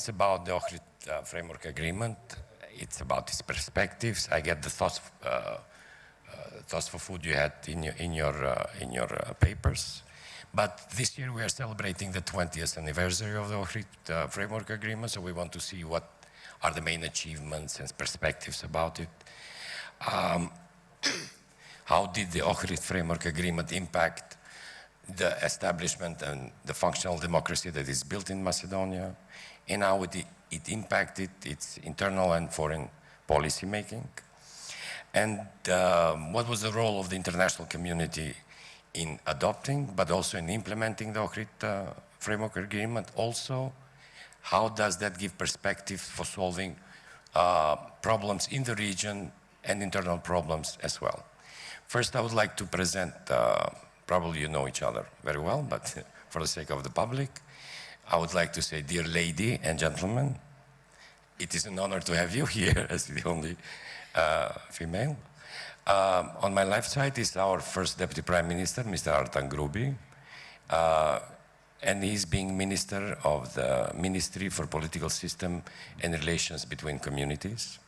is about the Ohrid Framework Agreement. It's about its perspectives. I get the thoughts for food you had in your papers. But this year we are celebrating the 20th anniversary of the Ohrid Framework Agreement, so we want to see what are the main achievements and perspectives about it. How did the Ohrid Framework Agreement impact the establishment and the functional democracy that is built in Macedonia, and how it impacted its internal and foreign policy making? And what was the role of the international community in adopting, but also in implementing the Ohrid Framework Agreement? Also, how does that give perspective for solving problems in the region and internal problems as well? First, I would like to present, probably you know each other very well, but for the sake of the public, I would like to say, dear lady and gentlemen, it is an honor to have you here as the only female. On my left side is our first Deputy Prime Minister, Mr. Artan Grubi, and he's being Minister of the Ministry for Political System and Relations Between Communities.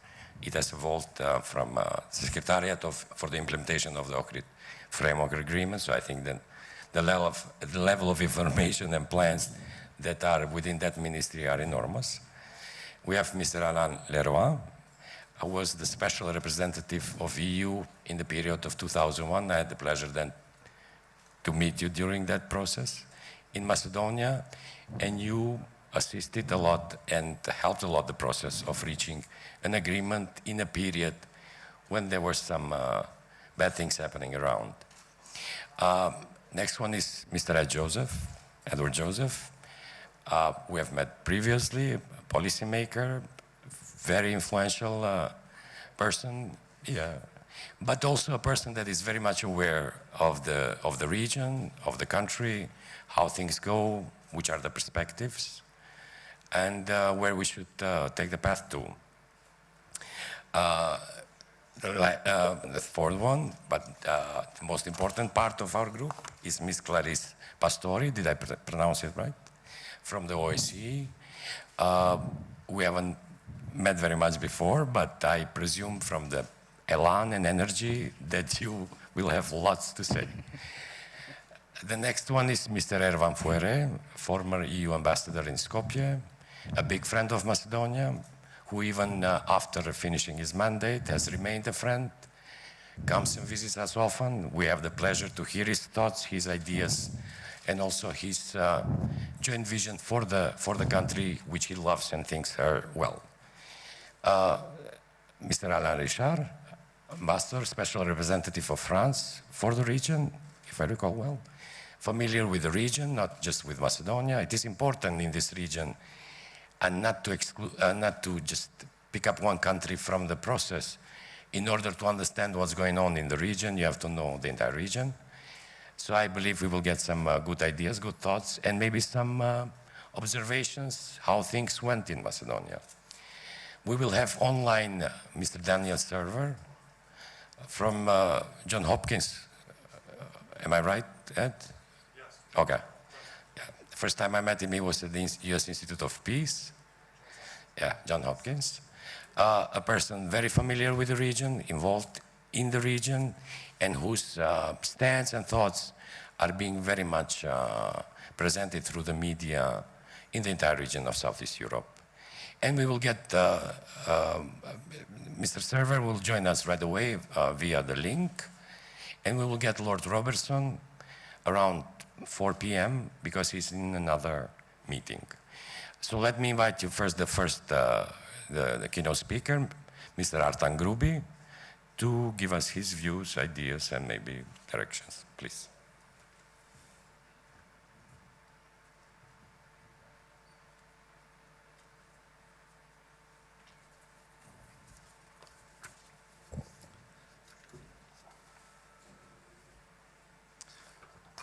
It has evolved from Secretariat for the implementation of the Ohrid Framework Agreement, so I think that the level of information and plans that are within that ministry are enormous. We have Mr. Alain Leroy, who was the special representative of EU in the period of 2001. I had the pleasure then to meet you during that process in Macedonia, and you assisted a lot and helped a lot the process of reaching an agreement in a period when there were some bad things happening around. Next one is Mr. Edward Joseph. We have met previously, a policymaker, very influential person, yeah, but also a person that is very much aware of the region, of the country, how things go, which are the perspectives, and where we should take the path to. The fourth one, but the most important part of our group is Ms. Clarice Pastori, did I pronounce it right? From the OSCE. We haven't met very much before, but I presume from the elan and energy that you will have lots to say. The next one is Mr. Ervan Fuere, former EU ambassador in Skopje, a big friend of Macedonia, who even after finishing his mandate has remained a friend, comes and visits us often. We have the pleasure to hear his thoughts, his ideas, and also his joint vision for the country, which he loves and thinks her well. Mr. Alain Richard, Ambassador, Special Representative of France for the region, if I recall well. Familiar with the region, not just with Macedonia. It is important in this region and not to just pick up one country from the process. In order to understand what's going on in the region, you have to know the entire region. So I believe we will get some good ideas, good thoughts, and maybe some observations, how things went in Macedonia. We will have online Mr. Daniel Server from Johns Hopkins. Am I right, Ed? Yes. Okay. Yeah. The first time I met him, he was at the US Institute of Peace. Yeah, Johns Hopkins. A person very familiar with the region, involved in the region, and whose stance and thoughts are being very much presented through the media in the entire region of Southeast Europe. And we will get, Mr. Server will join us right away via the link, and we will get Lord Robertson around 4 p.m. because he's in another meeting. So let me invite you first, the keynote speaker, Mr. Artan Grubi, to give us his views, ideas, and maybe directions, please.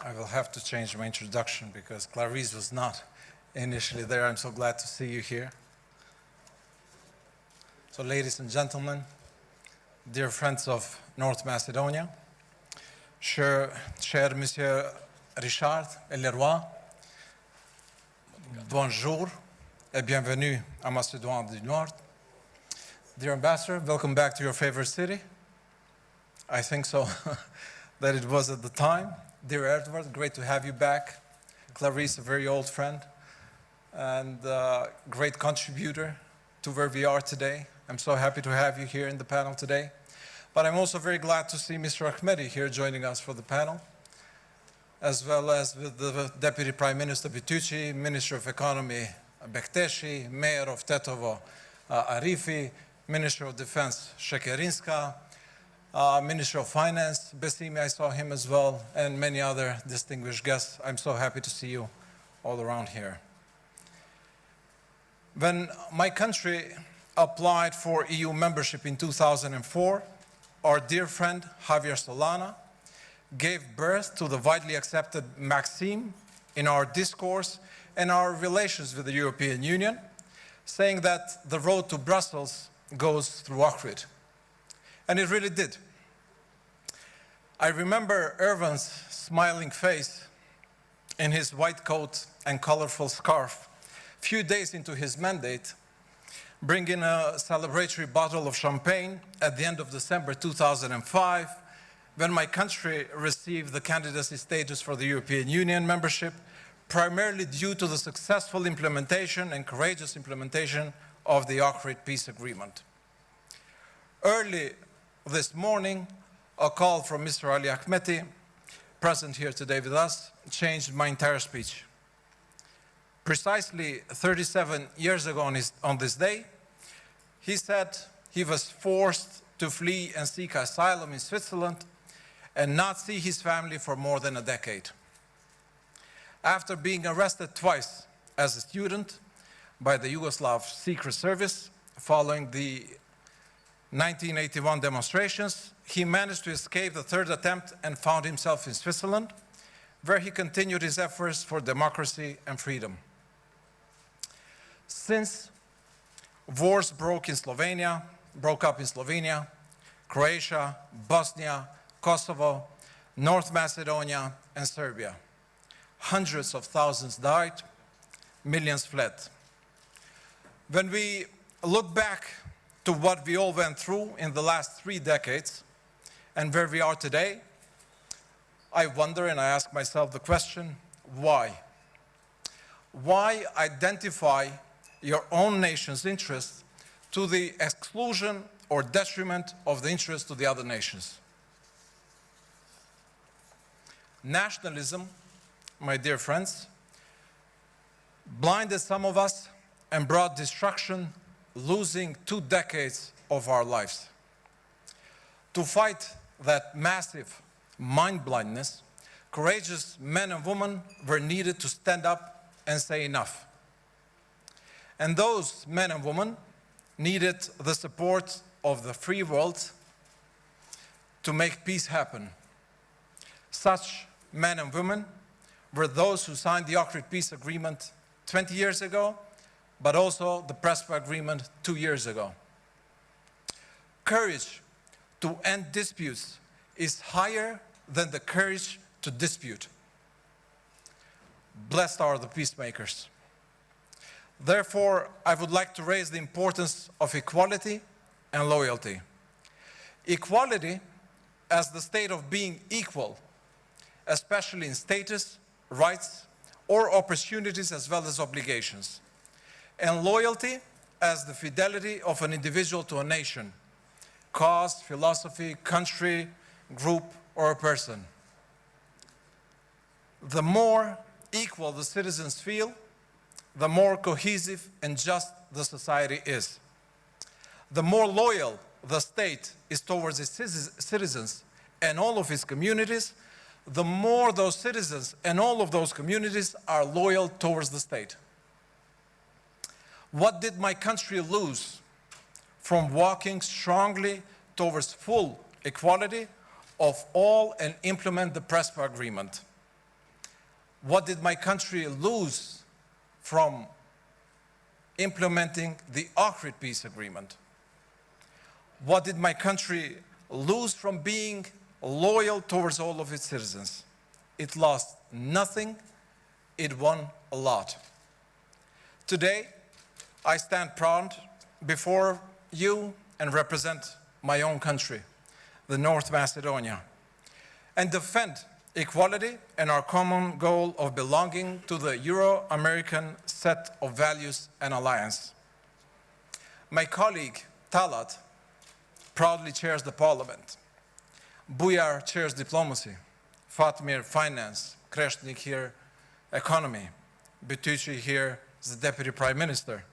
I will have to change my introduction because Clarice was not initially there. I'm so glad to see you here. So ladies and gentlemen, dear friends of North Macedonia, cher Monsieur Richard Leroy, bonjour et bienvenue à Macédoine du Nord. Dear Ambassador, welcome back to your favorite city. I think so, that it was at the time. Dear Edward, great to have you back. Clarice, a very old friend and great contributor to where we are today. I'm so happy to have you here in the panel today. But I'm also very glad to see Mr. Ahmedi here joining us for the panel, as well as with the Deputy Prime Minister Bituci, Minister of Economy Bekteshi, Mayor of Tetovo Arifi, Minister of Defense Shekerinska, Minister of Finance Besimi, I saw him as well, and many other distinguished guests. I'm so happy to see you all around here. When my country applied for EU membership in 2004, our dear friend Javier Solana gave birth to the widely accepted maxim in our discourse and our relations with the European Union, saying that the road to Brussels goes through Ohrid. And it really did. I remember Ervan's smiling face in his white coat and colorful scarf, few days into his mandate, bringing a celebratory bottle of champagne at the end of December 2005, when my country received the candidacy status for the European Union membership, primarily due to the successful implementation and courageous implementation of the Ohrid Peace Agreement. Early this morning, a call from Mr. Ali Ahmeti, present here today with us, changed my entire speech. Precisely 37 years ago on this day, he said he was forced to flee and seek asylum in Switzerland and not see his family for more than a decade. After being arrested twice as a student by the Yugoslav Secret Service following the 1981 demonstrations, he managed to escape the third attempt and found himself in Switzerland, where he continued his efforts for democracy and freedom. Since wars broke up in Slovenia, Croatia, Bosnia, Kosovo, North Macedonia, and Serbia, hundreds of thousands died, millions fled. When we look back to what we all went through in the last 3 decades and where we are today, I wonder and I ask myself the question, why? Why identify your own nation's interests to the exclusion or detriment of the interests of the other nations? Nationalism, my dear friends, blinded some of us and brought destruction, losing 2 decades of our lives. To fight that massive mind blindness, courageous men and women were needed to stand up and say enough. And those men and women needed the support of the free world to make peace happen. Such men and women were those who signed the Ohrid Peace Agreement 20 years ago, but also the Prespa Agreement 2 years ago. Courage to end disputes is higher than the courage to dispute. Blessed are the peacemakers. Therefore, I would like to raise the importance of equality and loyalty. Equality as the state of being equal, especially in status, rights, or opportunities as well as obligations. And loyalty as the fidelity of an individual to a nation, cause, philosophy, country, group, or a person. The more equal the citizens feel, the more cohesive and just the society is. The more loyal the state is towards its citizens and all of its communities, the more those citizens and all of those communities are loyal towards the state. What did my country lose from walking strongly towards full equality of all and implement the Prespa Agreement? What did my country lose from implementing the Ohrid Peace Agreement? What did my country lose from being loyal towards all of its citizens? It lost nothing, it won a lot. Today, I stand proud before you and represent my own country, the North Macedonia, and defend equality and our common goal of belonging to the Euro-American set of values and alliance. My colleague, Talat, proudly chairs the parliament. Bujar chairs diplomacy, Fatmir finance, Kreshnik here economy, Betucci here is the deputy prime minister.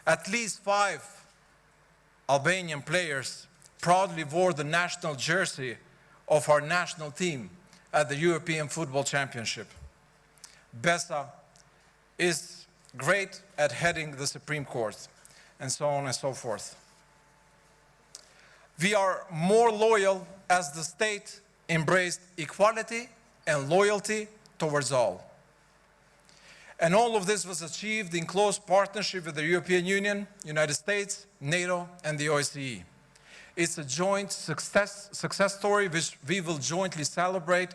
At least 5 Albanian players proudly wore the national jersey of our national team at the European Football Championship. Besa is great at heading the Supreme Court, and so on and so forth. We are more loyal as the state embraced equality and loyalty towards all. And all of this was achieved in close partnership with the European Union, United States, NATO, and the OSCE. It's a joint success story which we will jointly celebrate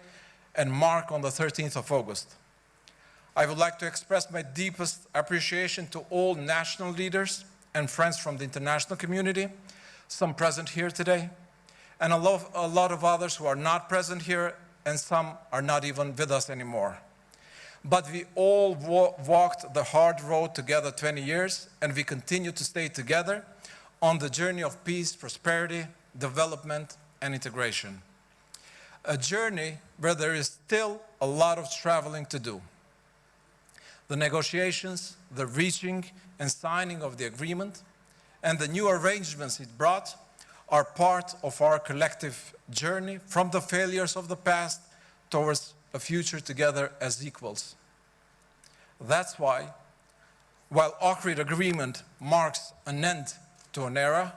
and mark on the 13th of August. I would like to express my deepest appreciation to all national leaders and friends from the international community, some present here today, and a lot of others who are not present here, and some are not even with us anymore. But we all walked the hard road together 20 years, and we continue to stay together on the journey of peace, prosperity, development, and integration. A journey where there is still a lot of traveling to do. The negotiations, the reaching and signing of the agreement, and the new arrangements it brought are part of our collective journey from the failures of the past towards a future together as equals. That's why, while Ohrid Agreement marks an end to an era,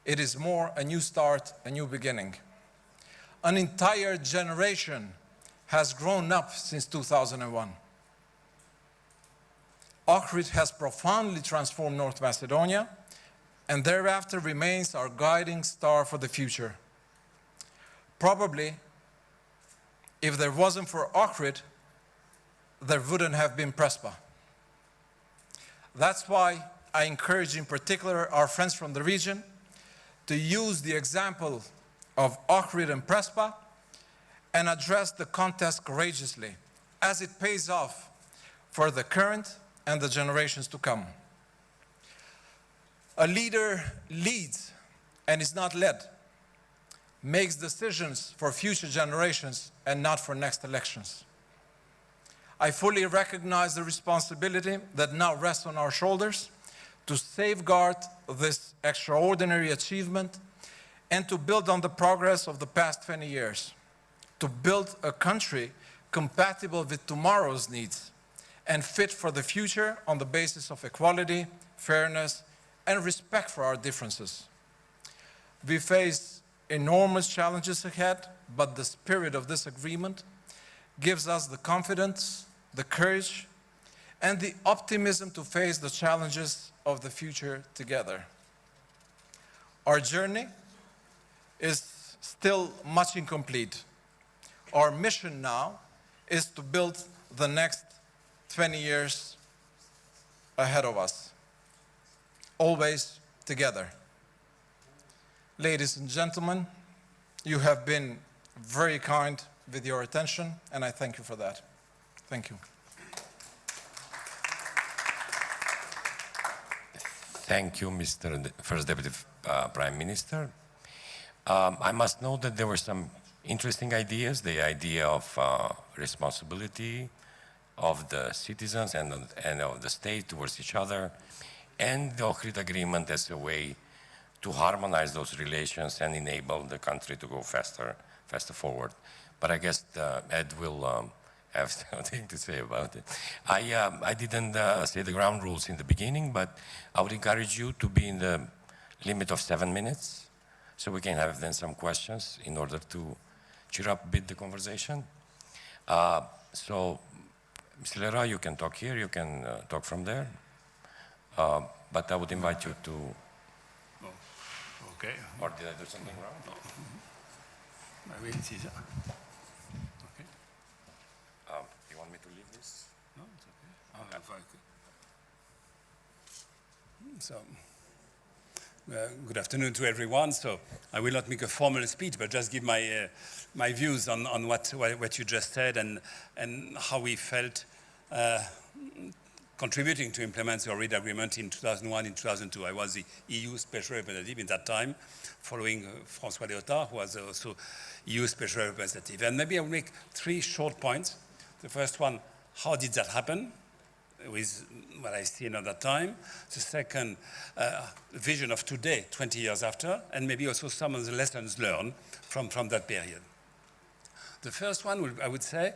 it is more a new start, a new beginning. An entire generation has grown up since 2001. Ohrid has profoundly transformed North Macedonia, and thereafter remains our guiding star for the future. Probably, if there wasn't for Ohrid, there wouldn't have been Prespa. That's why I encourage in particular our friends from the region to use the example of Ohrid and Prespa and address the contest courageously, as it pays off for the current and the generations to come. A leader leads and is not led, makes decisions for future generations and not for next elections. I fully recognize the responsibility that now rests on our shoulders to safeguard this extraordinary achievement and to build on the progress of the past 20 years, to build a country compatible with tomorrow's needs and fit for the future on the basis of equality, fairness, and respect for our differences. We face enormous challenges ahead, but the spirit of this agreement gives us the confidence, the courage, and the optimism to face the challenges of the future together. Our journey is still much incomplete. Our mission now is to build the next 20 years ahead of us, always together. Ladies and gentlemen, you have been very kind with your attention, and I thank you for that. Thank you. Thank you, Mr. First Deputy Prime Minister. I must note that there were some interesting ideas, the idea of responsibility of the citizens and of the state towards each other, and the Ohrid Agreement as a way to harmonize those relations and enable the country to go faster forward. But I guess Ed will have something to say about it. I didn't say the ground rules in the beginning, but I would encourage you to be in the limit of 7 minutes, so we can have then some questions in order to cheer up a bit the conversation. So, Mr. Lera, you can talk here, you can talk from there, but I would invite you to... Oh, okay. Or did I do something wrong? No. Maybe it's easier. Okay. You want me to leave this? No, it's okay. If I could. Good afternoon to everyone. So I will not make a formal speech, but just give my views on what you just said and how we felt contributing to implement the Ohrid Agreement in 2001 and 2002. I was the EU Special Representative in that time, following François Léotard, who was also EU Special Representative. And maybe I will make 3 short points. The first one, how did that happen? With what I see at that time. The second, vision of today, 20 years after, and maybe also some of the lessons learned from that period. The first one, I would say,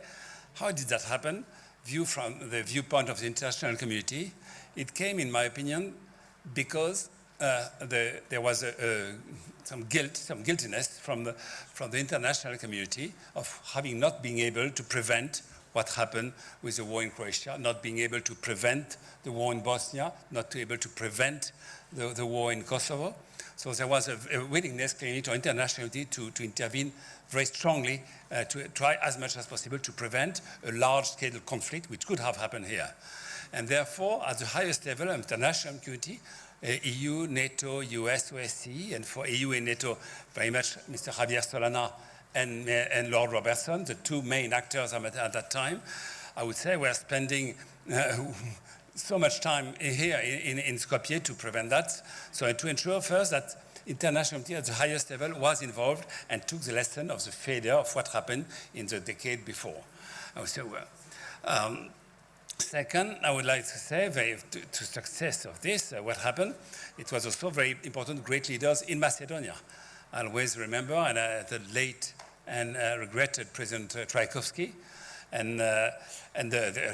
how did that happen? View from the viewpoint of the international community. It came, in my opinion, because there was some guiltiness from the international community of having not been able to prevent what happened with the war in Croatia, not being able to prevent the war in Bosnia, not able to prevent the war in Kosovo. So there was a willingness clearly to internationally to intervene very strongly to try as much as possible to prevent a large-scale conflict which could have happened here. And therefore, at the highest level of international community, EU, NATO, US, OSCE, and for EU and NATO, very much Mr. Javier Solana and Lord Robertson, the 2 main actors at that time, I would say were spending so much time here in Skopje to prevent that. So to ensure first that international community at the highest level was involved and took the lesson of the failure of what happened in the decade before. I would say, well. Second, I would like to say, to success of this, what happened, it was also very important great leaders in Macedonia. I always remember the late and regretted President Trajkovski, and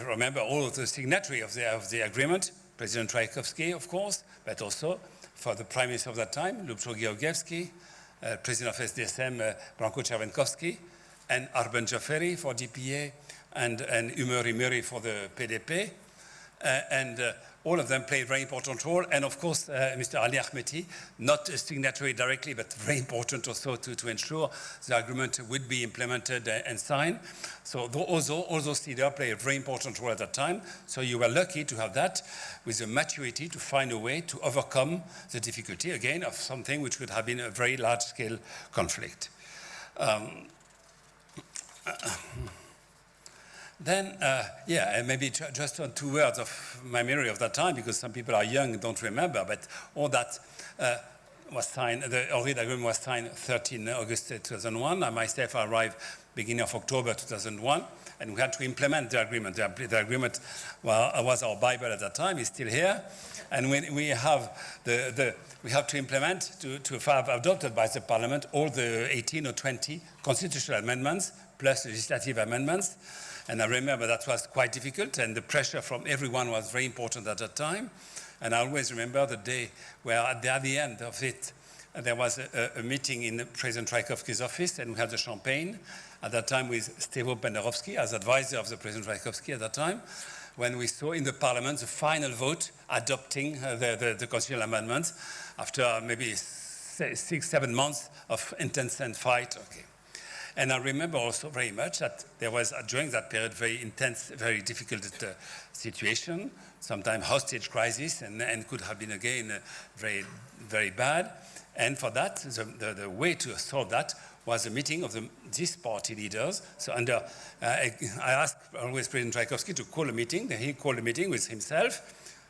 remember all of the signatory of the agreement, President Trajkovski, of course, but also for the Prime Minister of that time, Lubcho Georgievski, President of SDSM, Branko Červenkovski, and Arben Jaferi for DPA, and Umeri Muri for the PDP, and all of them played a very important role, and of course, Mr. Ali Ahmeti, not a signatory directly, but very important also to ensure the agreement would be implemented and signed. So all those leaders played a very important role at that time. So you were lucky to have that with the maturity to find a way to overcome the difficulty, again, of something which would have been a very large-scale conflict. Then, and maybe just on 2 words of my memory of that time, because some people are young and don't remember, but all that was signed, the Ohrid Agreement was signed 13 August 2001. I myself arrived beginning of October 2001, and we had to implement the agreement. The agreement was our Bible at that time, it's still here, and we have we have to implement, to have adopted by the Parliament all the 18 or 20 constitutional amendments, plus legislative amendments. And I remember that was quite difficult, and the pressure from everyone was very important at that time. And I always remember the day where at the end of it, there was a meeting in President Trajkovski's office, and we had the champagne at that time with Stevo Penderovski as advisor of the President Trajkovski at that time, when we saw in the Parliament the final vote adopting the constitutional amendments after maybe 6-7 months of intense fight. Okay. And I remember also very much that there was, during that period, very intense, very difficult situation, sometimes hostage crisis, and could have been, again, very, very bad. And for that, the way to solve that was a meeting of these party leaders. So I asked always President Trajkovski to call a meeting. Then he called a meeting with himself,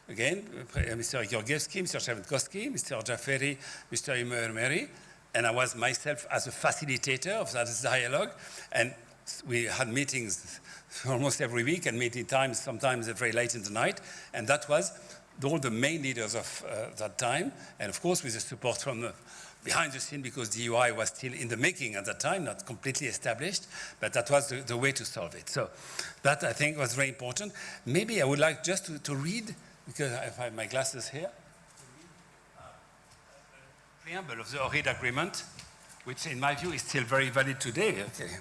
again, Mr. Georgievski, Mr. Červenkovski, Mr. Jaferi, Mr. Umeri, and I was myself as a facilitator of that dialogue, and we had meetings almost every week and meeting times, sometimes very late in the night, and that was all the main leaders of that time, and of course with the support from behind the scene, because the UI was still in the making at that time, not completely established, but that was the way to solve it. So that, I think, was very important. Maybe I would like just to read, because I have my glasses here, preamble of the Ohrid Agreement, which in my view is still very valid today. Okay.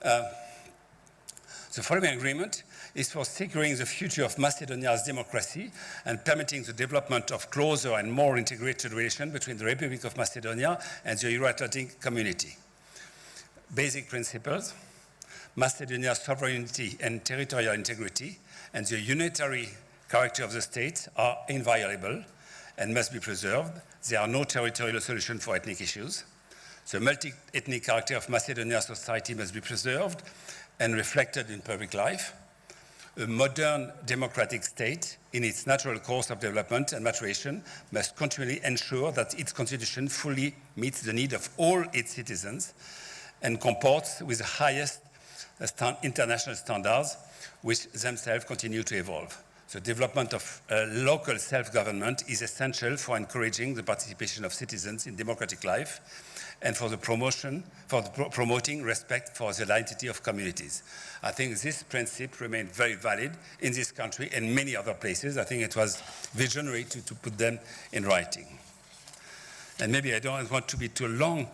The following agreement is for securing the future of Macedonia's democracy and permitting the development of closer and more integrated relations between the Republic of Macedonia and the Euro-Atlantic community. Basic principles: Macedonia's sovereignty and territorial integrity and the unitary character of the state are inviolable, and must be preserved. There are no territorial solutions for ethnic issues. The multi-ethnic character of Macedonian society must be preserved and reflected in public life. A modern democratic state, in its natural course of development and maturation, must continually ensure that its constitution fully meets the need of all its citizens and comports with the highest international standards, which themselves continue to evolve. The development of local self-government is essential for encouraging the participation of citizens in democratic life and for the promoting respect for the identity of communities. I think this principle remained very valid in this country and many other places. I think it was visionary to put them in writing. And maybe I don't want to be too long,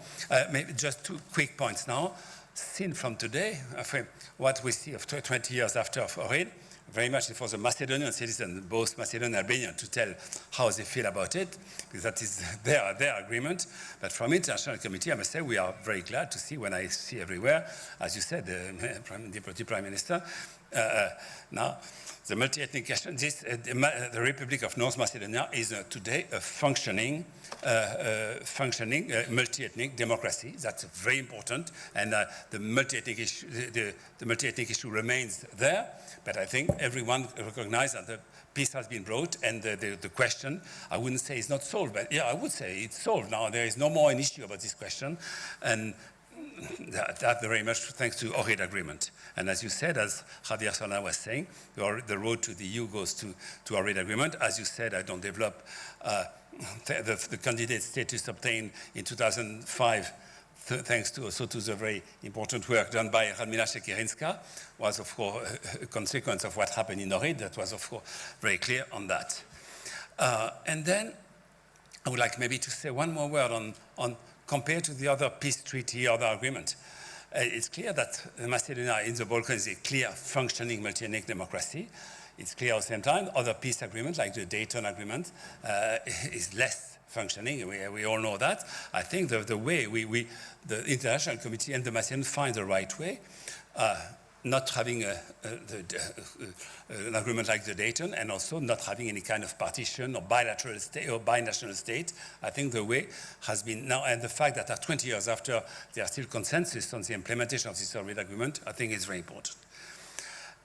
maybe just 2 quick points now. Seen from today, what we see of 20 years after Ohrid, very much for the Macedonian citizens, both Macedonian and Albanian, to tell how they feel about it, because that is their agreement. But from the international community, I must say we are very glad to see, when I see everywhere, as you said, the Deputy Prime Minister, now the multi-ethnic question, the Republic of North Macedonia is today a functioning multi-ethnic democracy. That's very important, and the multi-ethnic issue remains there. But I think everyone recognizes that the peace has been brought, and the question, I wouldn't say it's not solved, but yeah, I would say it's solved now. There is no more an issue about this question, and that very much thanks to Ohrid Agreement. And as you said, as Javier Solana was saying, the road to the EU goes to Ohrid Agreement. As you said, I don't develop the candidate status obtained in 2005, thanks to also to the very important work done by Radmila Šekerinska, was of course a consequence of what happened in Ohrid. That was of course very clear on that. And then I would like maybe to say one more word on compared to the other peace treaty, other agreement. It's clear that Macedonia in the Balkans is a clear functioning multi-ethnic democracy. It's clear at the same time other peace agreements like the Dayton Agreement is less functioning. We all know that. I think the way the international community and the Macedonians find the right way, not having an agreement like the Dayton, and also not having any kind of partition or bilateral state or binational state. I think the way has been now, and the fact that 20 years after there are still consensus on the implementation of this Ohrid Agreement, I think is very important.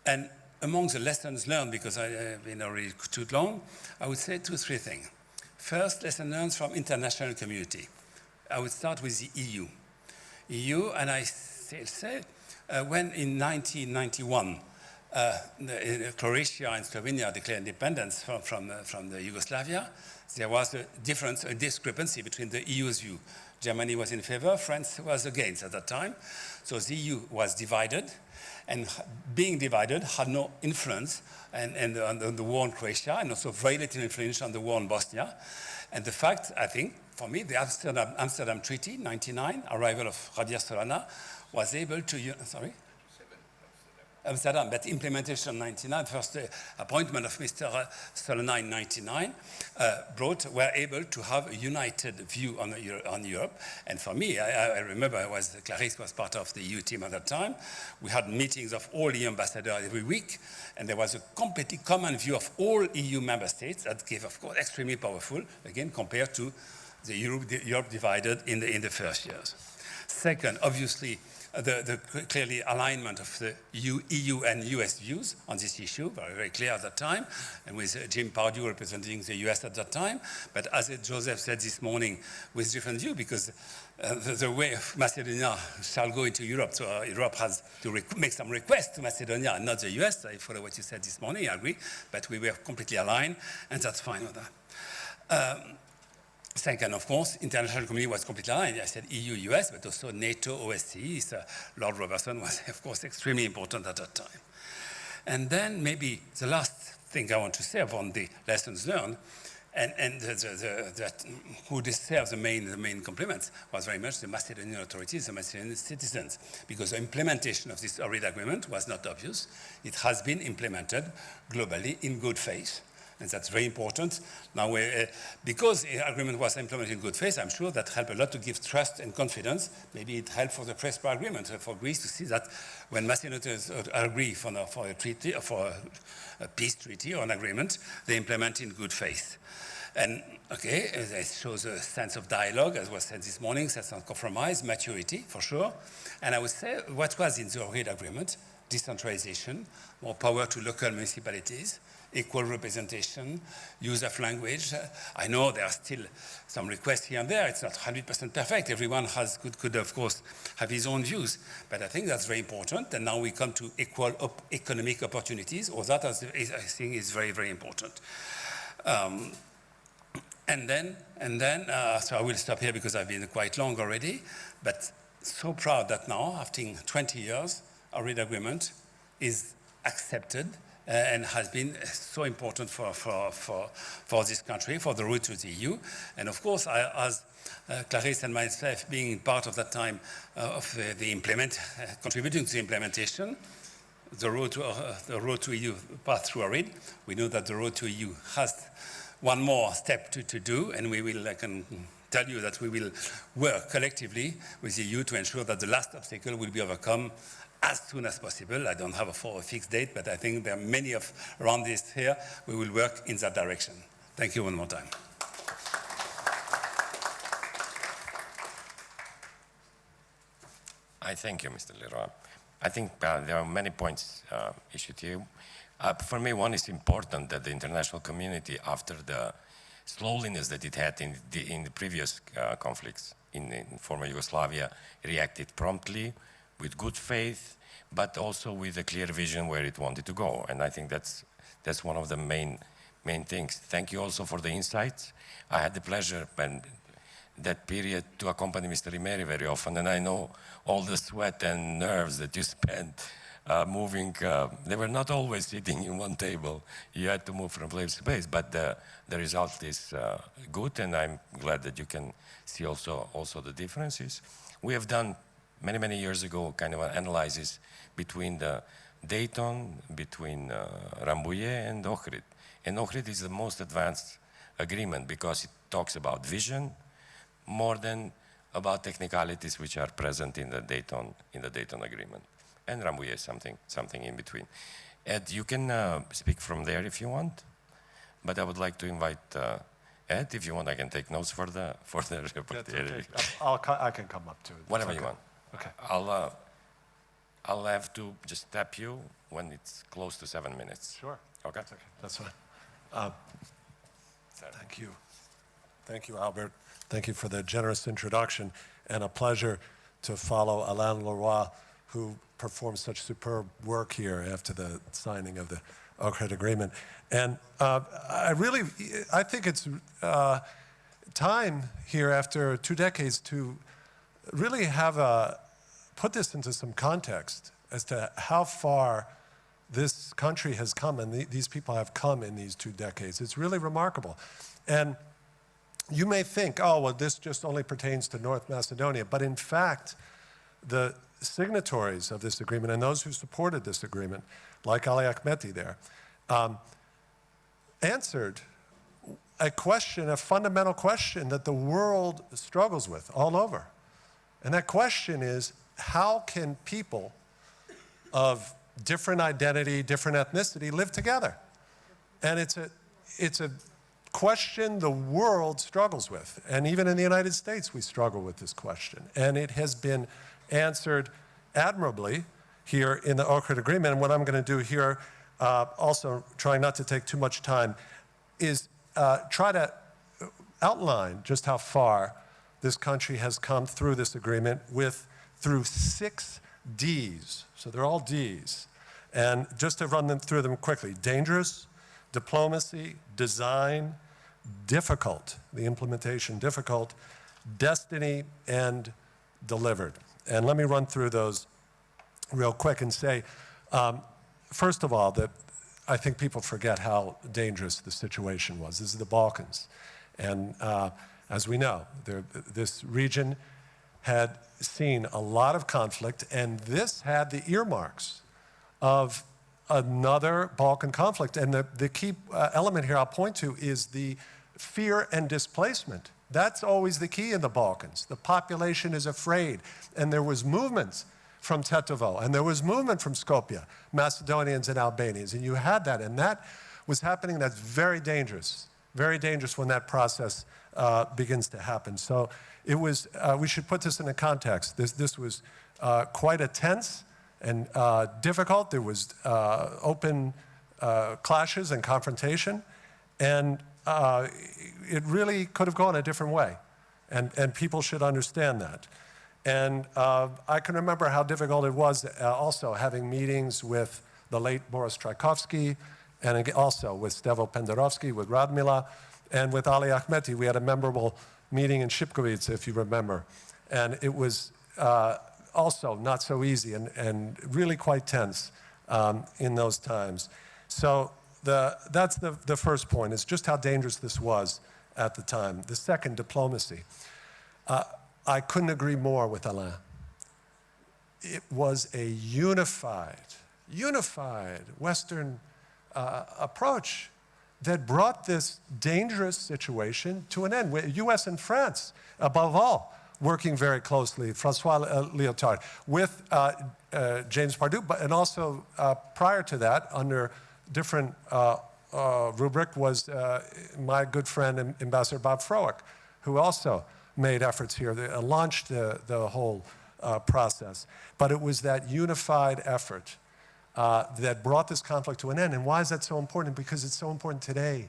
And among the lessons learned, because I've been already too long, I would say 2 or 3 things. First, lesson learned from international community. I would start with the EU. EU, and I still say, when in 1991, Croatia and Slovenia declared independence from the Yugoslavia, there was a difference, a discrepancy between the EU's view. Germany was in favor, France was against at that time. So the EU was divided, and being divided had no influence on the war in Croatia, and also very little influence on the war in Bosnia. And the fact, I think, for me, the Amsterdam Treaty, 99, arrival of Javier Solana, was able to, sorry? Amsterdam, but implementation 99, first appointment of Mr. Solana in 99, were able to have a united view on Europe. And for me, I remember Clarice was part of the EU team at that time. We had meetings of all EU ambassadors every week, and there was a completely common view of all EU member states that gave, of course, extremely powerful, again, compared to the Europe divided in the first years. Second, obviously, the clearly alignment of the EU and US views on this issue, very, very clear at that time, and with Jim Pardue representing the US at that time. But as Joseph said this morning, with different view, because the way of Macedonia shall go into Europe, so Europe has to make some requests to Macedonia and not the US. I follow what you said this morning, I agree, but we were completely aligned, and that's fine with that. Second, of course, international community was completely aligned. I said EU, US, but also NATO, OSCE. Lord Robertson was, of course, extremely important at that time. And then maybe the last thing I want to say upon the lessons learned, and who deserves the main compliments was very much the Macedonian authorities, the Macedonian citizens, because the implementation of this Ohrid Agreement was not obvious. It has been implemented globally in good faith. And that's very important. Now, because the agreement was implemented in good faith, I'm sure that helped a lot to give trust and confidence. Maybe it helped for the Prespa agreement for Greece to see that when Macedonians agree for a treaty, for a peace treaty or an agreement, they implement in good faith. And okay, it shows a sense of dialogue, as was said this morning, sense of compromise, maturity, for sure. And I would say what was in the Ohrid Agreement, decentralization, more power to local municipalities, equal representation, use of language. I know there are still some requests here and there. It's not 100% perfect. Everyone could, of course, have his own views. But I think that's very important. And now we come to equal economic opportunities. Or that, I think, is very, very important. And then, so I will stop here because I've been quite long already. But so proud that now, after 20 years, our Ohrid Agreement is accepted and has been so important for this country, for the route to the EU. And of course, as Clarisse and myself being part of that time of contributing to the implementation, the road to EU path through Ohrid, we know that the road to EU has one more step to do, and we will, I can tell you that we will work collectively with the EU to ensure that the last obstacle will be overcome as soon as possible. I don't have a fixed date, but I think there are many around this here. We will work in that direction. Thank you one more time. I thank you, Mr. Leroy. I think there are many points issued here. For me, one is important that the international community, after the slowness that it had in the previous conflicts in former Yugoslavia, reacted promptly, with good faith, but also with a clear vision where it wanted to go. And I think that's one of the main things. Thank you also for the insights. I had the pleasure in that period to accompany Mr. Imeri very often, and I know all the sweat and nerves that you spent moving. They were not always sitting in one table. You had to move from place to place, but the result is good, and I'm glad that you can see also the differences. We have done many years ago kind of an analysis between the Dayton, between Rambouillet and Ohrid. And Ohrid is the most advanced agreement because it talks about vision more than about technicalities which are present in the Dayton agreement. And Rambouillet something in between. Ed, you can speak from there if you want, but I would like to invite Ed, if you want. I can take notes for the reporter. I can come up to it. Whatever you want. Okay. I'll have to just tap you when it's close to 7 minutes. Sure. Okay. That's fine. Thank you. Thank you, Albert. Thank you for the generous introduction, and a pleasure to follow Alain Leroy, who performed such superb work here after the signing of the Ohrid Agreement. And I think it's time here after 2 decades to really put this into some context as to how far this country has come and these people have come in these 2 decades. It's really remarkable. And you may think, oh, well, this just only pertains to North Macedonia. But in fact, the signatories of this agreement and those who supported this agreement, like Ali Ahmeti there, answered a question, a fundamental question that the world struggles with all over. And that question is, how can people of different identity, different ethnicity live together? And it's a question the world struggles with. And even in the United States, we struggle with this question. And it has been answered admirably here in the Ohrid Agreement. And what I'm going to do here, also trying not to take too much time, is try to outline just how far this country has come through this agreement through 6 Ds. So they're all Ds. And just to run through them quickly: dangerous, diplomacy, design, difficult, the implementation difficult, destiny, and delivered. And let me run through those real quick and say, first of all, that I think people forget how dangerous the situation was. This is the Balkans. And as we know, this region had seen a lot of conflict, and this had the earmarks of another Balkan conflict. And the key element here I'll point to is the fear and displacement. That's always the key in the Balkans. The population is afraid. And there was movements from Tetovo, and there was movement from Skopje, Macedonians and Albanians, and you had that. And that was happening. That's very dangerous very dangerous when that process begins to happen. So it was, we should put this in a context. This was quite a tense and difficult. There was open clashes and confrontation, and it really could have gone a different way, and people should understand that. And I can remember how difficult it was also having meetings with the late Boris Tchaikovsky, and also with Stevo Penderovsky, with Radmila, and with Ali Ahmeti. We had a memorable meeting in Shipkovice, if you remember. And it was also not so easy and really quite tense in those times. So that's the first point, is just how dangerous this was at the time. The second, diplomacy. I couldn't agree more with Alain. It was a unified Western approach that brought this dangerous situation to an end. US and France, above all, working very closely, Francois Lyotard, with James Pardue, and also prior to that, under different rubric, was my good friend, Ambassador Bob Froelich, who also made efforts here, launched the whole process. But it was that unified effort that brought this conflict to an end. And why is that so important? Because it's so important today.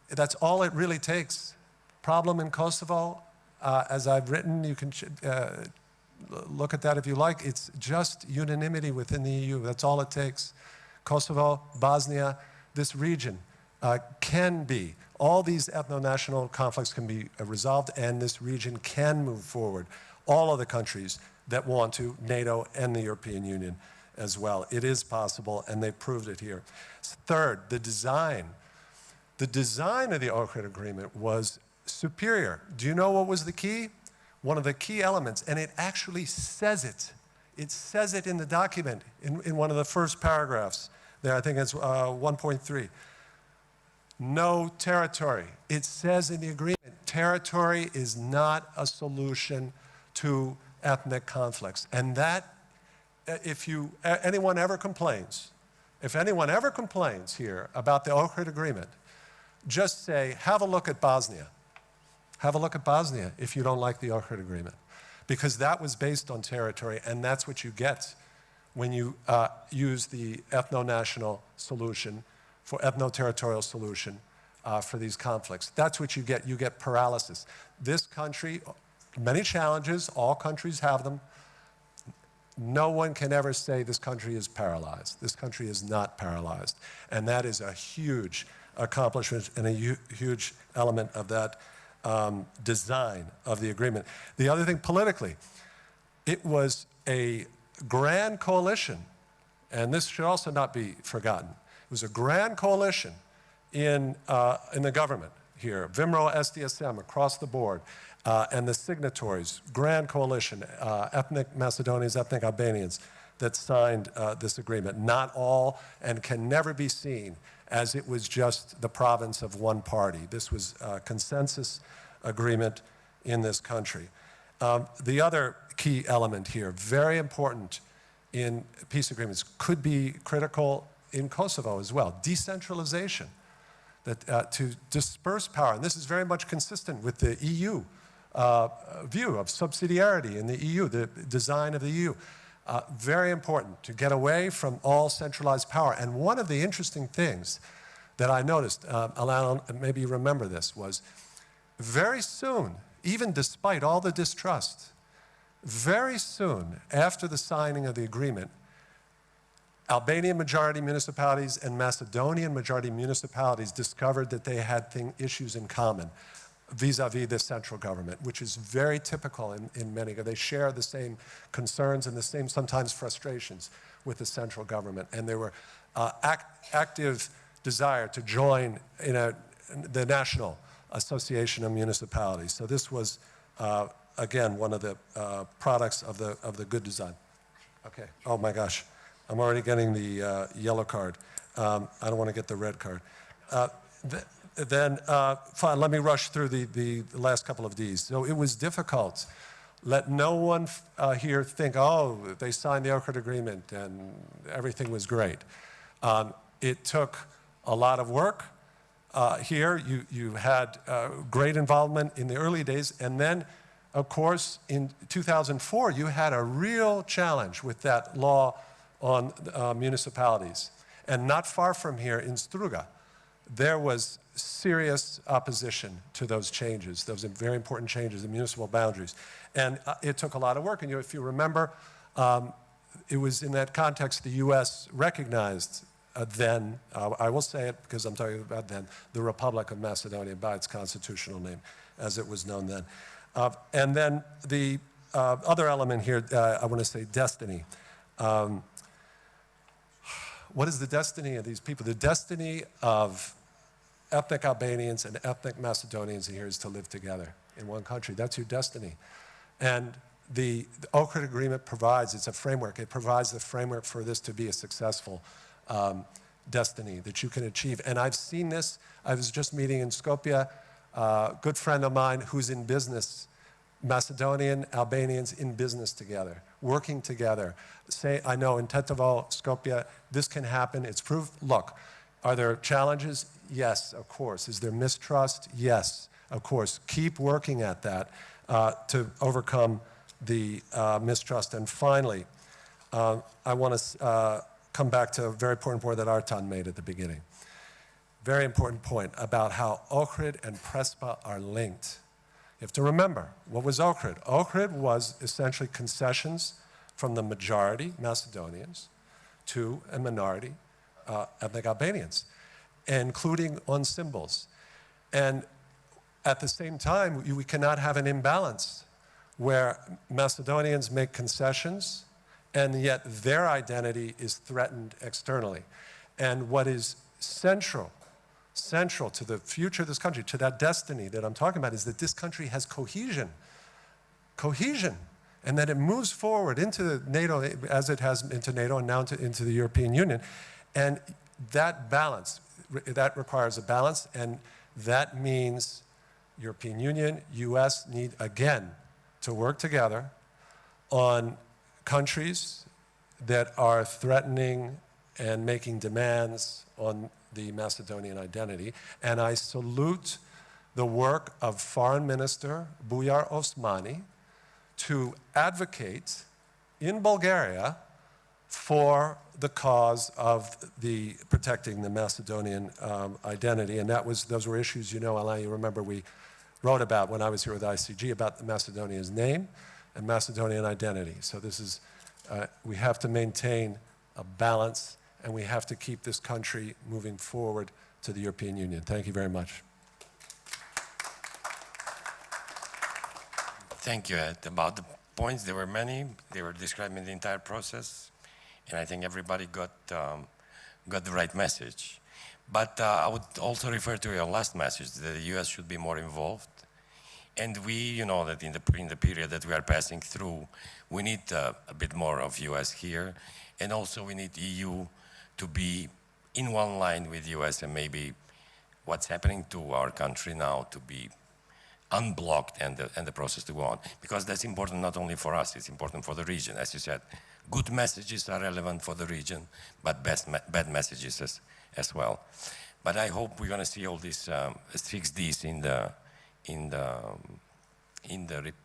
That's all it really takes. Problem in Kosovo, as I've written, you can look at that if you like. It's just unanimity within the EU. That's all it takes. Kosovo, Bosnia, this region can be, all these ethno-national conflicts can be resolved, and this region can move forward. All of the countries that want to, NATO and the European Union as well. It is possible, and they've proved it here. Third, the design. The design of the Ohrid Agreement was superior. Do you know what was the key? One of the key elements, and it actually says it. It says it in the document, in one of the first paragraphs there. I think it's 1.3. No territory. It says in the agreement, territory is not a solution to ethnic conflicts. And that, if anyone ever complains here about the Ohrid Agreement, just say, have a look at Bosnia. Have a look at Bosnia if you don't like the Ohrid Agreement. Because that was based on territory, and that's what you get when you use the ethno-national solution, for ethno-territorial solution for these conflicts. That's what you get. You get paralysis. This country, many challenges, all countries have them. No one can ever say this country is paralyzed. This country is not paralyzed. And that is a huge accomplishment and a huge element of that design of the agreement. The other thing, politically, it was a grand coalition, and this should also not be forgotten. It was a grand coalition in the government here, VIMRO, SDSM, across the board, and the signatories, grand coalition, ethnic Macedonians, ethnic Albanians, that signed this agreement. Not all, and can never be seen as it was just the province of one party. This was a consensus agreement in this country. The other key element here, very important in peace agreements, could be critical in Kosovo as well, decentralization, that to disperse power. And this is very much consistent with the EU view of subsidiarity in the EU, the design of the EU. Very important to get away from all centralized power. And one of the interesting things that I noticed, Alain, maybe you remember this, was very soon, even despite all the distrust, very soon after the signing of the agreement, Albanian majority municipalities and Macedonian majority municipalities discovered that they had issues in common vis-a-vis the central government, which is very typical in many. They share the same concerns and the same sometimes frustrations with the central government. And there were active desire to join in the National Association of Municipalities. So this was, again, one of the products of the good design. Okay, oh my gosh, I'm already getting the yellow card. I don't want to get the red card. Fine, let me rush through the last couple of Ds. So it was difficult. Let no one here think, oh, they signed the Ohrid Agreement and everything was great. It took a lot of work. here. You had great involvement in the early days, and then, of course, in 2004, you had a real challenge with that law on municipalities. And not far from here in Struga, there was serious opposition to those changes, those very important changes in municipal boundaries. And it took a lot of work. And if you remember, it was in that context the US recognized then, I will say it because I'm talking about then, the Republic of Macedonia by its constitutional name, as it was known then. And then the other element here, I want to say destiny. What is the destiny of these people? The destiny of ethnic Albanians and ethnic Macedonians here is to live together in one country. That's your destiny. And the Ohrid Agreement provides, it's a framework, it provides the framework for this to be a successful destiny that you can achieve. And I've seen this. I was just meeting in Skopje, a good friend of mine who's in business, Macedonian, Albanians in business together, working together. Say, I know in Tetovo, Skopje, this can happen, it's proof. Look, are there challenges? Yes, of course. Is there mistrust? Yes, of course. Keep working at that to overcome the mistrust. And finally, I want to come back to a very important point that Artan made at the beginning. Very important point about how Ohrid and Prespa are linked. You have to remember, what was Ohrid? Ohrid was essentially concessions from the majority, Macedonians, to a minority, ethnic Albanians, including on symbols. And at the same time, we cannot have an imbalance where Macedonians make concessions and yet their identity is threatened externally. And what is central to the future of this country, to that destiny that I'm talking about, is that this country has cohesion, and that it moves forward into NATO, as it has into NATO and now into the European Union. And that balance, that requires a balance, and that means European Union, US need, again, to work together on countries that are threatening and making demands on the Macedonian identity. And I salute the work of Foreign Minister Bujar Osmani to advocate in Bulgaria for the cause of protecting the Macedonian identity. And those were issues, you know, Alain, you remember we wrote about when I was here with ICG about the Macedonia's name and Macedonian identity. So this is, we have to maintain a balance, and we have to keep this country moving forward to the European Union. Thank you very much. Thank you, Ed. About the points, there were many. They were describing the entire process, and I think everybody got the right message. But I would also refer to your last message, that the US should be more involved. And we, you know, that in the period that we are passing through, we need a bit more of US here. And also we need EU to be in one line with US, and maybe what's happening to our country now to be unblocked and the process to go on. Because that's important not only for us, it's important for the region. As you said, good messages are relevant for the region, but bad messages as well. But I hope we're going to see all these 6 Ds in the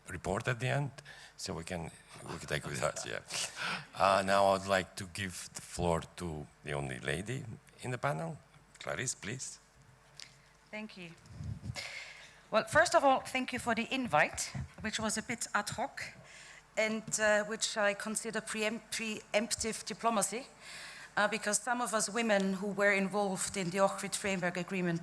report at the end, so we can take with us. Yeah. Now I'd like to give the floor to the only lady in the panel, Clarice, please. Thank you. Well, first of all, thank you for the invite, which was a bit ad hoc, and which I consider preemptive diplomacy, because some of us women who were involved in the Ohrid Framework Agreement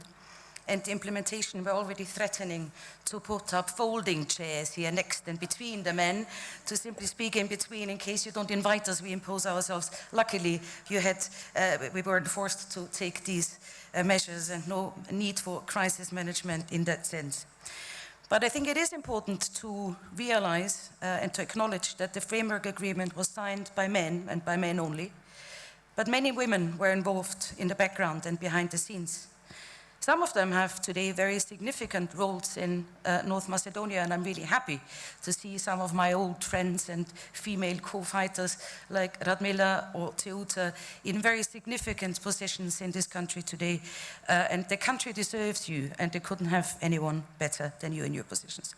and the implementation were already threatening to put up folding chairs here next and between the men to simply speak in between. In case you don't invite us, we impose ourselves. Luckily, we weren't forced to take these measures, and no need for crisis management in that sense. But I think it is important to realize and to acknowledge that the framework agreement was signed by men and by men only. But many women were involved in the background and behind the scenes. Some of them have today very significant roles in North Macedonia, and I'm really happy to see some of my old friends and female co-fighters like Radmila or Teuta in very significant positions in this country today. And the country deserves you, and they couldn't have anyone better than you in your positions.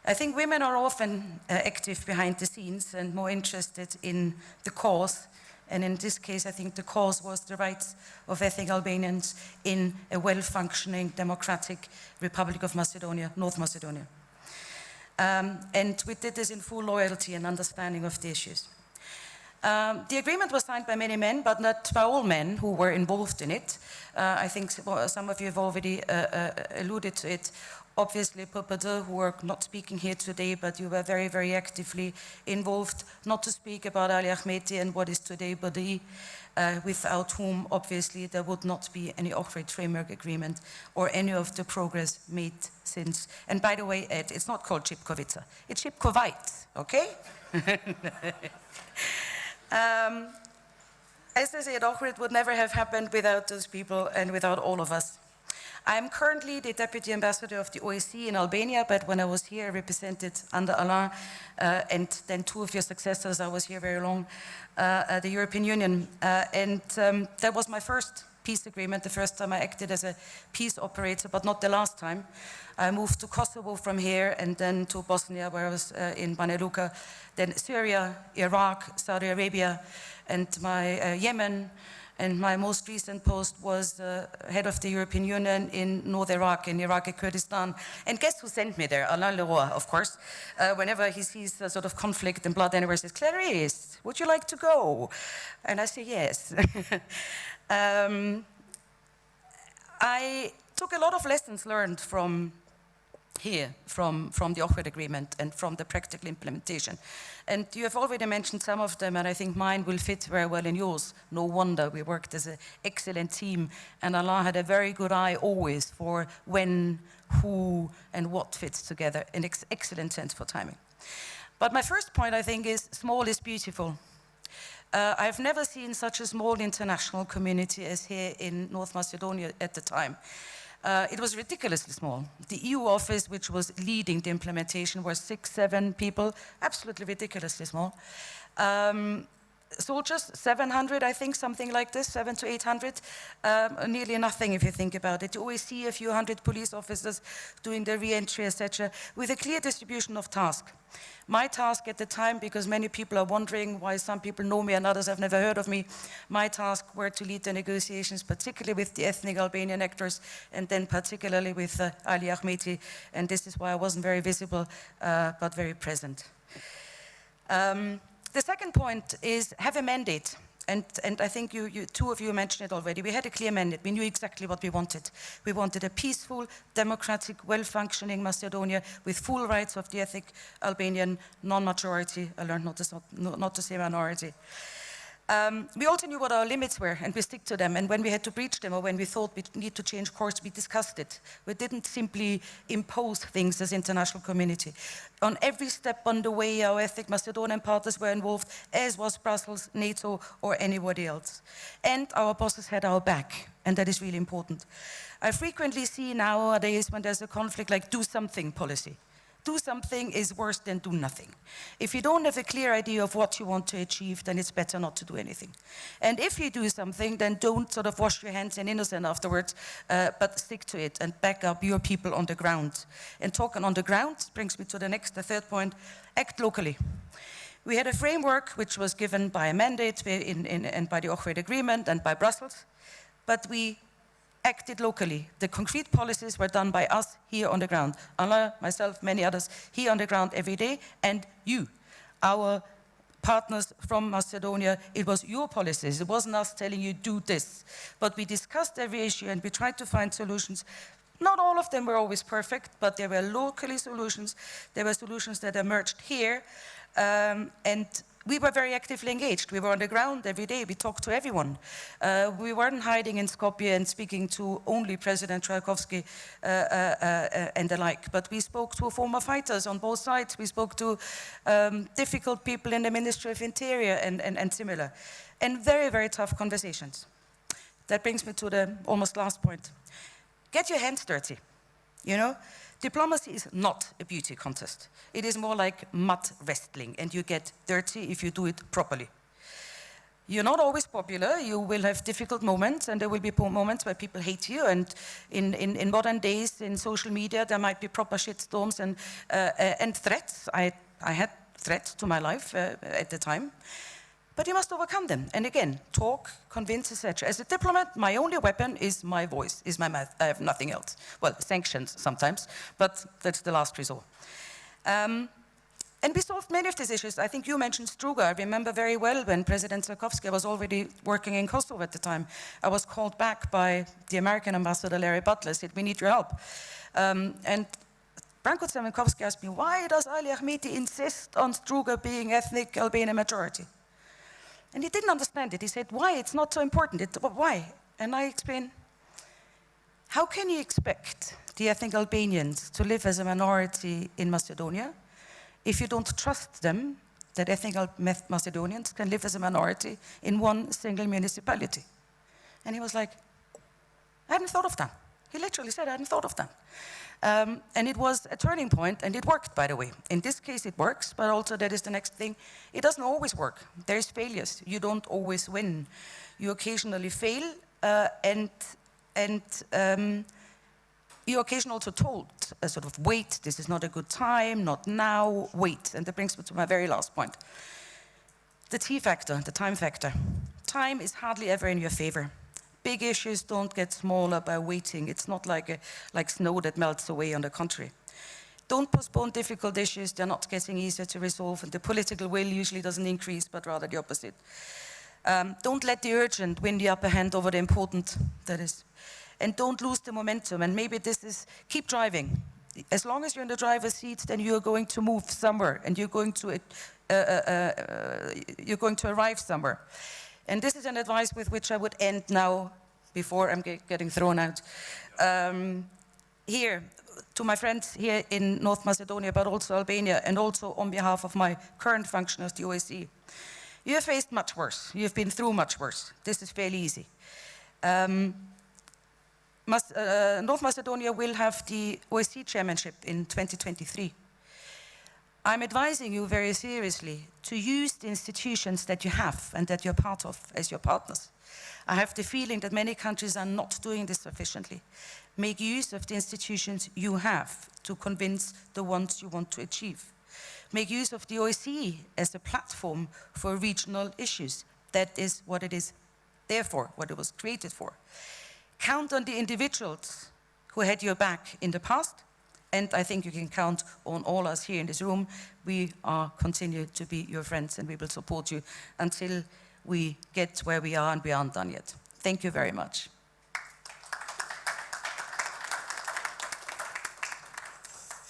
I think women are often active behind the scenes and more interested in the cause. And in this case, I think the cause was the rights of ethnic Albanians in a well-functioning democratic Republic of Macedonia, North Macedonia. And we did this in full loyalty and understanding of the issues. The agreement was signed by many men, but not by all men who were involved in it. I think some of you have already alluded to it. Obviously, Popado, who are not speaking here today, but you were very, very actively involved, not to speak about Ali Ahmeti and what is today Badi, without whom, obviously, there would not be any Ohrid Framework Agreement or any of the progress made since. And by the way, Ed, it's not called Chipkovica, it's Chipkovite, okay? As I said, Ohrid would never have happened without those people and without all of us. I'm currently the Deputy Ambassador of the OSCE in Albania, but when I was here, I represented under Alain and then two of your successors. I was here very long, the European Union. That was my first peace agreement, the first time I acted as a peace operator, but not the last time. I moved to Kosovo from here and then to Bosnia, where I was in Banja Luka, then Syria, Iraq, Saudi Arabia, and my Yemen. And my most recent post was head of the European Union in North Iraq, in Iraqi Kurdistan. And guess who sent me there? Alain Leroy, of course. Whenever he sees a sort of conflict and blood anywhere, he says, Clarice, would you like to go? And I say, yes. I took a lot of lessons learned from here, from the Ohrid Agreement and from the practical implementation. And you have already mentioned some of them, and I think mine will fit very well in yours. No wonder, we worked as an excellent team, and Alain had a very good eye always for when, who, and what fits together, an excellent sense for timing. But my first point, I think, is small is beautiful. I've never seen such a small international community as here in North Macedonia at the time. It was ridiculously small. The EU office, which was leading the implementation, was 6, 7 people, absolutely ridiculously small. Soldiers, 700, I think, something like this, 700 to 800, nearly nothing if you think about it. You always see a few hundred police officers doing the re-entry, etc., with a clear distribution of task. My task at the time, because many people are wondering why some people know me and others have never heard of me, my task were to lead the negotiations, particularly with the ethnic Albanian actors, and then particularly with Ali Ahmeti, and this is why I wasn't very visible, but very present. The second point is have a mandate. And I think two of you mentioned it already. We had a clear mandate. We knew exactly what we wanted. We wanted a peaceful, democratic, well-functioning Macedonia with full rights of the ethnic Albanian non-majority. I learned not to say minority. We also knew what our limits were, and we stick to them. And when we had to breach them, or when we thought we need to change course, we discussed it. We didn't simply impose things as international community. On every step on the way, our ethnic Macedonian partners were involved, as was Brussels, NATO, or anybody else. And our bosses had our back, and that is really important. I frequently see nowadays when there's a conflict, like do something policy. Do something is worse than do nothing. If you don't have a clear idea of what you want to achieve, then it's better not to do anything. And if you do something, then don't sort of wash your hands in innocence afterwards, but stick to it and back up your people on the ground. And talking on the ground brings me to the third point, act locally. We had a framework which was given by a mandate and by the Ohrid Agreement and by Brussels, but we acted locally. The concrete policies were done by us here on the ground. Alain, myself, many others, here on the ground every day, and you, our partners from Macedonia, it was your policies. It wasn't us telling you, do this. But we discussed every issue and we tried to find solutions. Not all of them were always perfect, but there were locally solutions. There were solutions that emerged here, and we were very actively engaged. We were on the ground every day. We talked to everyone. We weren't hiding in Skopje and speaking to only President Trzaskowski and the like, but we spoke to former fighters on both sides. We spoke to difficult people in the Ministry of Interior and similar, and very, very tough conversations. That brings me to the almost last point. get your hands dirty, you know? Diplomacy is not a beauty contest. It is more like mud wrestling, and you get dirty if you do it properly. You're not always popular, you will have difficult moments, and there will be moments where people hate you, and in modern days, in social media, there might be proper shitstorms and threats. I had threats to my life at the time, but you must overcome them. And again, talk, convince, etc. As a diplomat, my only weapon is my voice, is my mouth. I have nothing else. Well, sanctions sometimes, but that's the last resort. And we solved many of these issues. I think you mentioned Struga. I remember very well when President Sarkovsky was already working in Kosovo at the time. I was called back by the American ambassador, Larry Butler, said, we need your help. And Branko Crvenkovski asked me, why does Ali Ahmeti insist on Struga being ethnic Albanian majority? And he didn't understand it. He said, why? It's not so important. Why? And I explained, how can you expect the ethnic Albanians to live as a minority in Macedonia if you don't trust them that ethnic Macedonians can live as a minority in one single municipality? And he was like, I hadn't thought of that. He literally said, I hadn't thought of that. And it was a turning point, and it worked, by the way. In this case, it works, but also that is the next thing. It doesn't always work. There's failures. You don't always win. You occasionally fail, and you're occasionally also told, sort of, wait, this is not a good time, not now, wait. And that brings me to my very last point. The T factor, the time factor. Time is hardly ever in your favor. Big issues don't get smaller by waiting. It's not like snow that melts away on the contrary. Don't postpone difficult issues. They're not getting easier to resolve, and the political will usually doesn't increase, but rather the opposite. Don't let the urgent win the upper hand over the important, that is. And don't lose the momentum, and maybe this is, keep driving. As long as you're in the driver's seat, then you're going to move somewhere, and you're going to arrive somewhere. And this is an advice with which I would end now, before I'm getting thrown out. Here, to my friends here in North Macedonia, but also Albania, and also on behalf of my current function as the OSCE. You have faced much worse. You have been through much worse. This is fairly easy. North Macedonia will have the OSCE chairmanship in 2023. I'm advising you very seriously to use the institutions that you have and that you're part of as your partners. I have the feeling that many countries are not doing this sufficiently. Make use of the institutions you have to convince the ones you want to achieve. Make use of the OSCE as a platform for regional issues. That is what it is there for, what it was created for. Count on the individuals who had your back in the past, and I think you can count on all us here in this room. We are continue to be your friends, and we will support you until we get where we are, and we aren't done yet. Thank you very much.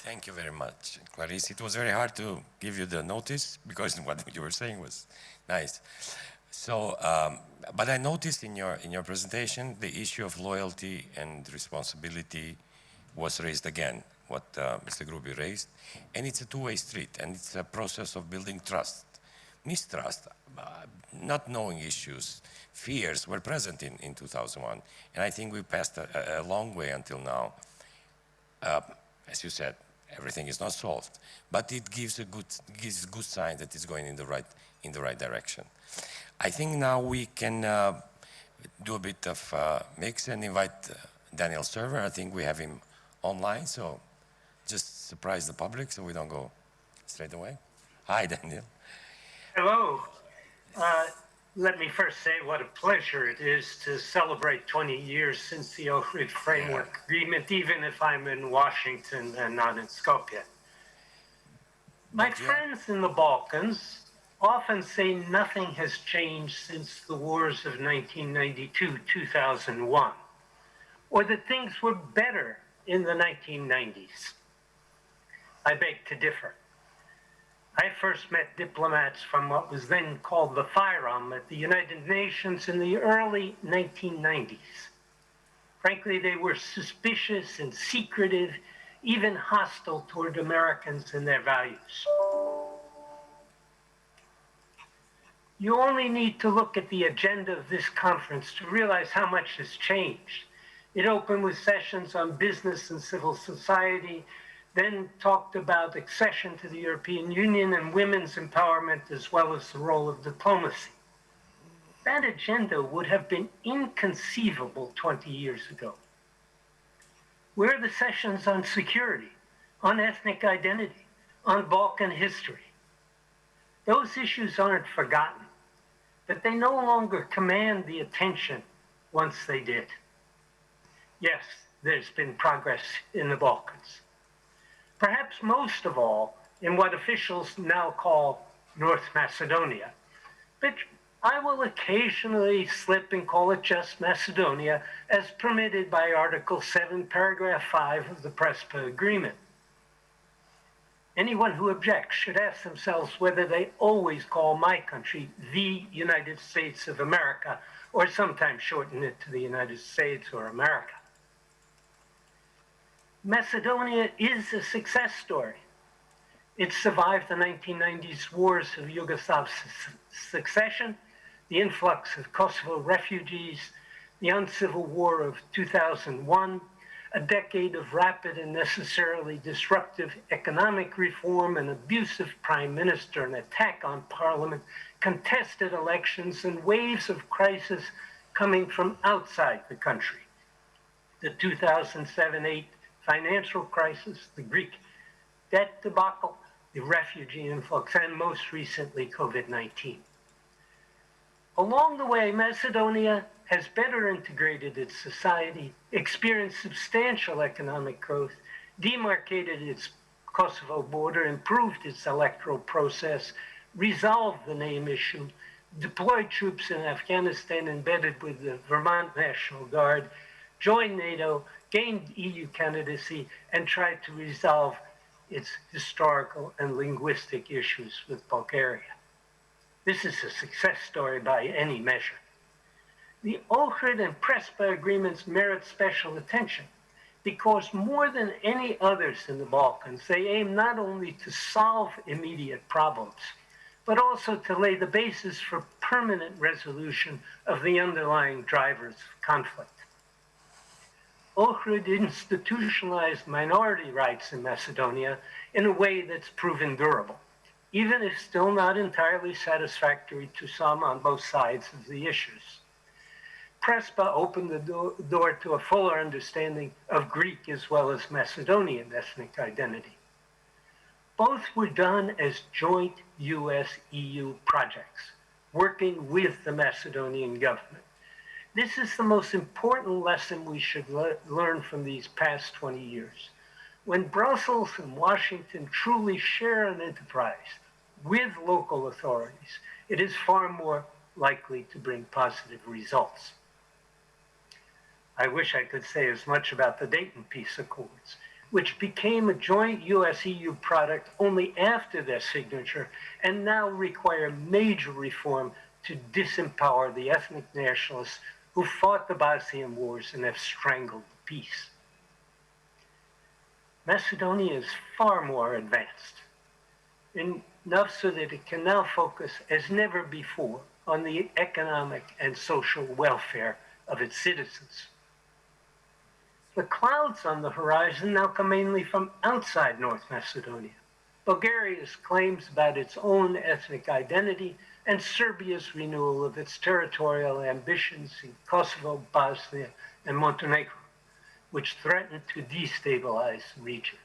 Thank you very much, Clarice. It was very hard to give you the notice because what you were saying was nice. So, but I noticed in your presentation the issue of loyalty and responsibility was raised again, what Mr. Gruby raised, and it's a two-way street, and it's a process of building trust. Mistrust, not knowing issues, fears were present in 2001, and I think we passed a long way until now. As you said, everything is not solved, but it gives a good sign that it's going in the right direction. I think now we can do a bit of mix and invite Daniel Server. I think we have him online, so just surprise the public so we don't go straight away. Hi, Daniel. Hello. Let me first say what a pleasure it is to celebrate 20 years since the Ohrid Framework Agreement, even if I'm in Washington and not in Skopje. My friends in the Balkans often say nothing has changed since the wars of 1992-2001, or that things were better in the 1990s. I beg to differ. I first met diplomats from what was then called the FIROM at the United Nations in the early 1990s. Frankly, they were suspicious and secretive, even hostile toward Americans and their values. You only need to look at the agenda of this conference to realize how much has changed. It opened with sessions on business and civil society, then talked about accession to the European Union and women's empowerment, as well as the role of diplomacy. That agenda would have been inconceivable 20 years ago. Where are the sessions on security, on ethnic identity, on Balkan history? Those issues aren't forgotten, but they no longer command the attention once they did. Yes, there's been progress in the Balkans. Perhaps most of all in what officials now call North Macedonia, but I will occasionally slip and call it just Macedonia, as permitted by Article 7, Paragraph 5 of the Prespa Agreement. Anyone who objects should ask themselves whether they always call my country the United States of America, or sometimes shorten it to the United States or America. Macedonia is a success story. It survived the 1990s wars of Yugoslav succession, the influx of Kosovo refugees, the uncivil war of 2001, a decade of rapid and necessarily disruptive economic reform, an abusive prime minister, an attack on parliament, contested elections, and waves of crisis coming from outside the country. The 2007-8 financial crisis, the Greek debt debacle, the refugee influx, and most recently, COVID-19. Along the way, Macedonia has better integrated its society, experienced substantial economic growth, demarcated its Kosovo border, improved its electoral process, resolved the name issue, deployed troops in Afghanistan embedded with the Vermont National Guard, joined NATO, gained EU candidacy, and tried to resolve its historical and linguistic issues with Bulgaria. This is a success story by any measure. The Ohrid and Prespa agreements merit special attention because more than any others in the Balkans, they aim not only to solve immediate problems, but also to lay the basis for permanent resolution of the underlying drivers of conflict. Ohrid institutionalized minority rights in Macedonia in a way that's proven durable, even if still not entirely satisfactory to some on both sides of the issues. Prespa opened the door to a fuller understanding of Greek as well as Macedonian ethnic identity. Both were done as joint US-EU projects, working with the Macedonian government. This is the most important lesson we should learn from these past 20 years. When Brussels and Washington truly share an enterprise with local authorities, it is far more likely to bring positive results. I wish I could say as much about the Dayton Peace Accords, which became a joint US-EU product only after their signature and now require major reform to disempower the ethnic nationalists who fought the Bosnian wars and have strangled the peace. Macedonia is far more advanced, enough so that it can now focus as never before on the economic and social welfare of its citizens. The clouds on the horizon now come mainly from outside North Macedonia. Bulgaria's claims about its own ethnic identity and Serbia's renewal of its territorial ambitions in Kosovo, Bosnia, and Montenegro, which threaten to destabilize the region.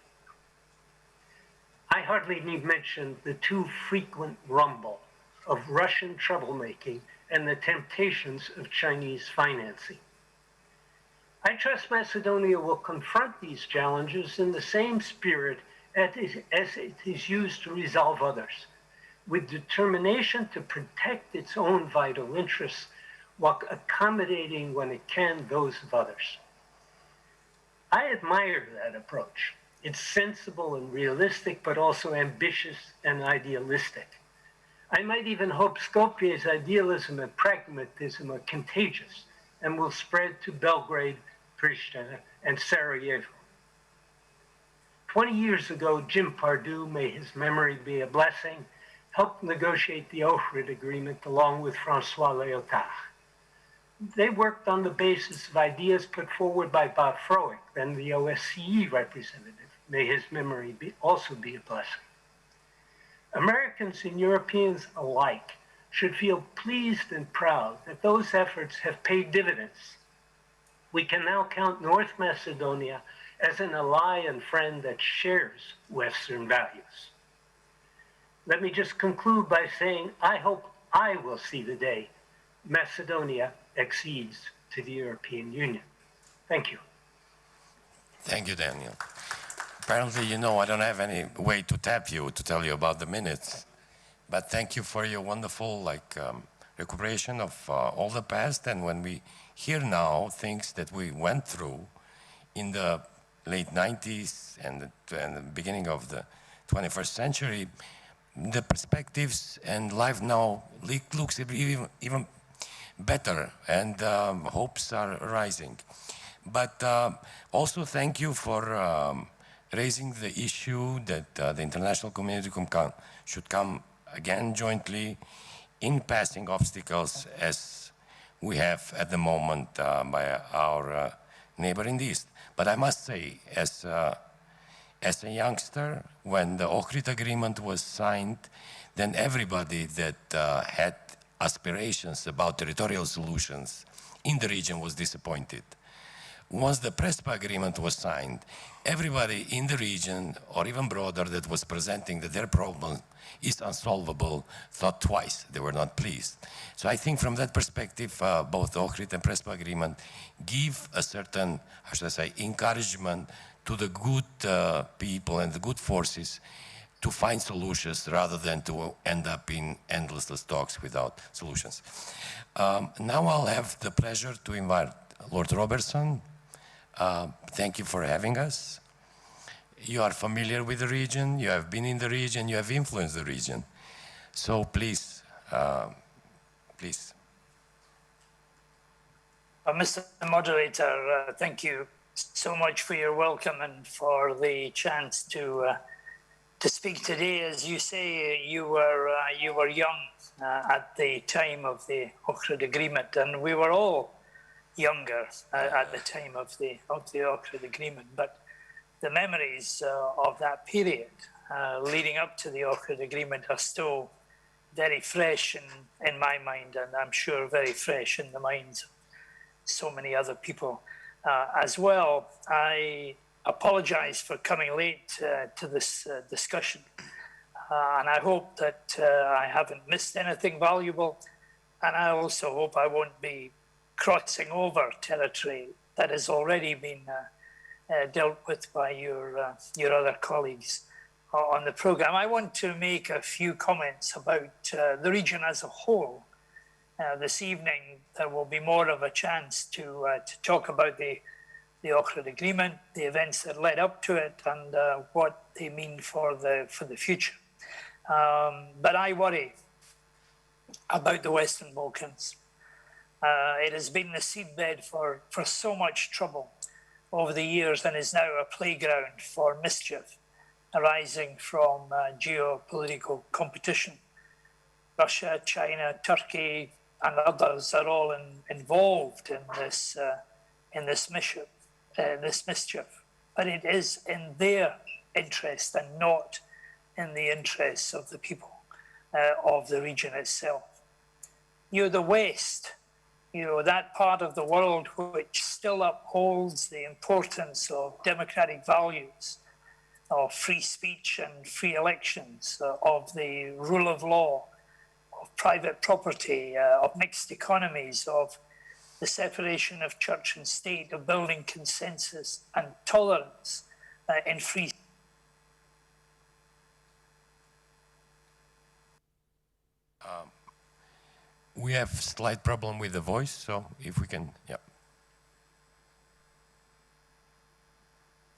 I hardly need mention the too frequent rumble of Russian troublemaking and the temptations of Chinese financing. I trust Macedonia will confront these challenges in the same spirit as it is used to resolve others, with determination to protect its own vital interests while accommodating when it can those of others. I admire that approach. It's sensible and realistic, but also ambitious and idealistic. I might even hope Skopje's idealism and pragmatism are contagious and will spread to Belgrade, Pristina, and Sarajevo. 20 years ago, Jim Pardue, may his memory be a blessing, helped negotiate the Ohrid Agreement along with François Léotard. they worked on the basis of ideas put forward by Bob Froelich, then the OSCE representative. May his memory also be a blessing. Americans and Europeans alike should feel pleased and proud that those efforts have paid dividends. We can now count North Macedonia as an ally and friend that shares Western values. Let me just conclude by saying I hope I will see the day Macedonia accedes to the European Union. Thank you. Thank you, Daniel. Apparently, you know, I don't have any way to tap you to tell you about the minutes, but thank you for your wonderful recuperation of all the past. And when we hear now things that we went through in the late 90s and the beginning of the 21st century, the perspectives and life now looks even better, and hopes are rising. But also thank you for raising the issue that the international community should come again jointly in passing obstacles as we have at the moment by our neighbor in the East. But I must say, as a youngster, when the Ohrid Agreement was signed, then everybody that had aspirations about territorial solutions in the region was disappointed. Once the Prespa Agreement was signed, everybody in the region, or even broader, that was presenting that their problem is unsolvable, thought twice. They were not pleased. So I think from that perspective, both the Ohrid and Prespa Agreement give a certain, how should I say, encouragement to the good people and the good forces to find solutions rather than to end up in endless talks without solutions. Now I'll have the pleasure to invite Lord Robertson. Thank you for having us. You are familiar with the region, you have been in the region, you have influenced the region. So please, please. Mr. Moderator, thank you so much for your welcome and for the chance to speak today. As you say, you were young at the time of the Ohrid Agreement, and we were all younger at the time of the Ohrid Agreement. But the memories of that period leading up to the Ohrid Agreement are still very fresh in my mind, and I'm sure very fresh in the minds of so many other people as well. I apologize for coming late to this discussion, and I hope that I haven't missed anything valuable, and I also hope I won't be crossing over territory that has already been dealt with by your other colleagues on the program. I want to make a few comments about the region as a whole. This evening, there will be more of a chance to talk about the Ohrid Agreement, the events that led up to it, and what they mean for the future. But I worry about the Western Balkans. It has been the seedbed for so much trouble over the years and is now a playground for mischief arising from geopolitical competition. Russia, China, Turkey, and others are all involved in this mischief. But it is in their interest and not in the interests of the people of the region itself. The West, that part of the world which still upholds the importance of democratic values, of free speech and free elections, of the rule of law, of private property, of mixed economies, of the separation of church and state, of building consensus and tolerance in free. We have slight problem with the voice, so if we can, yeah.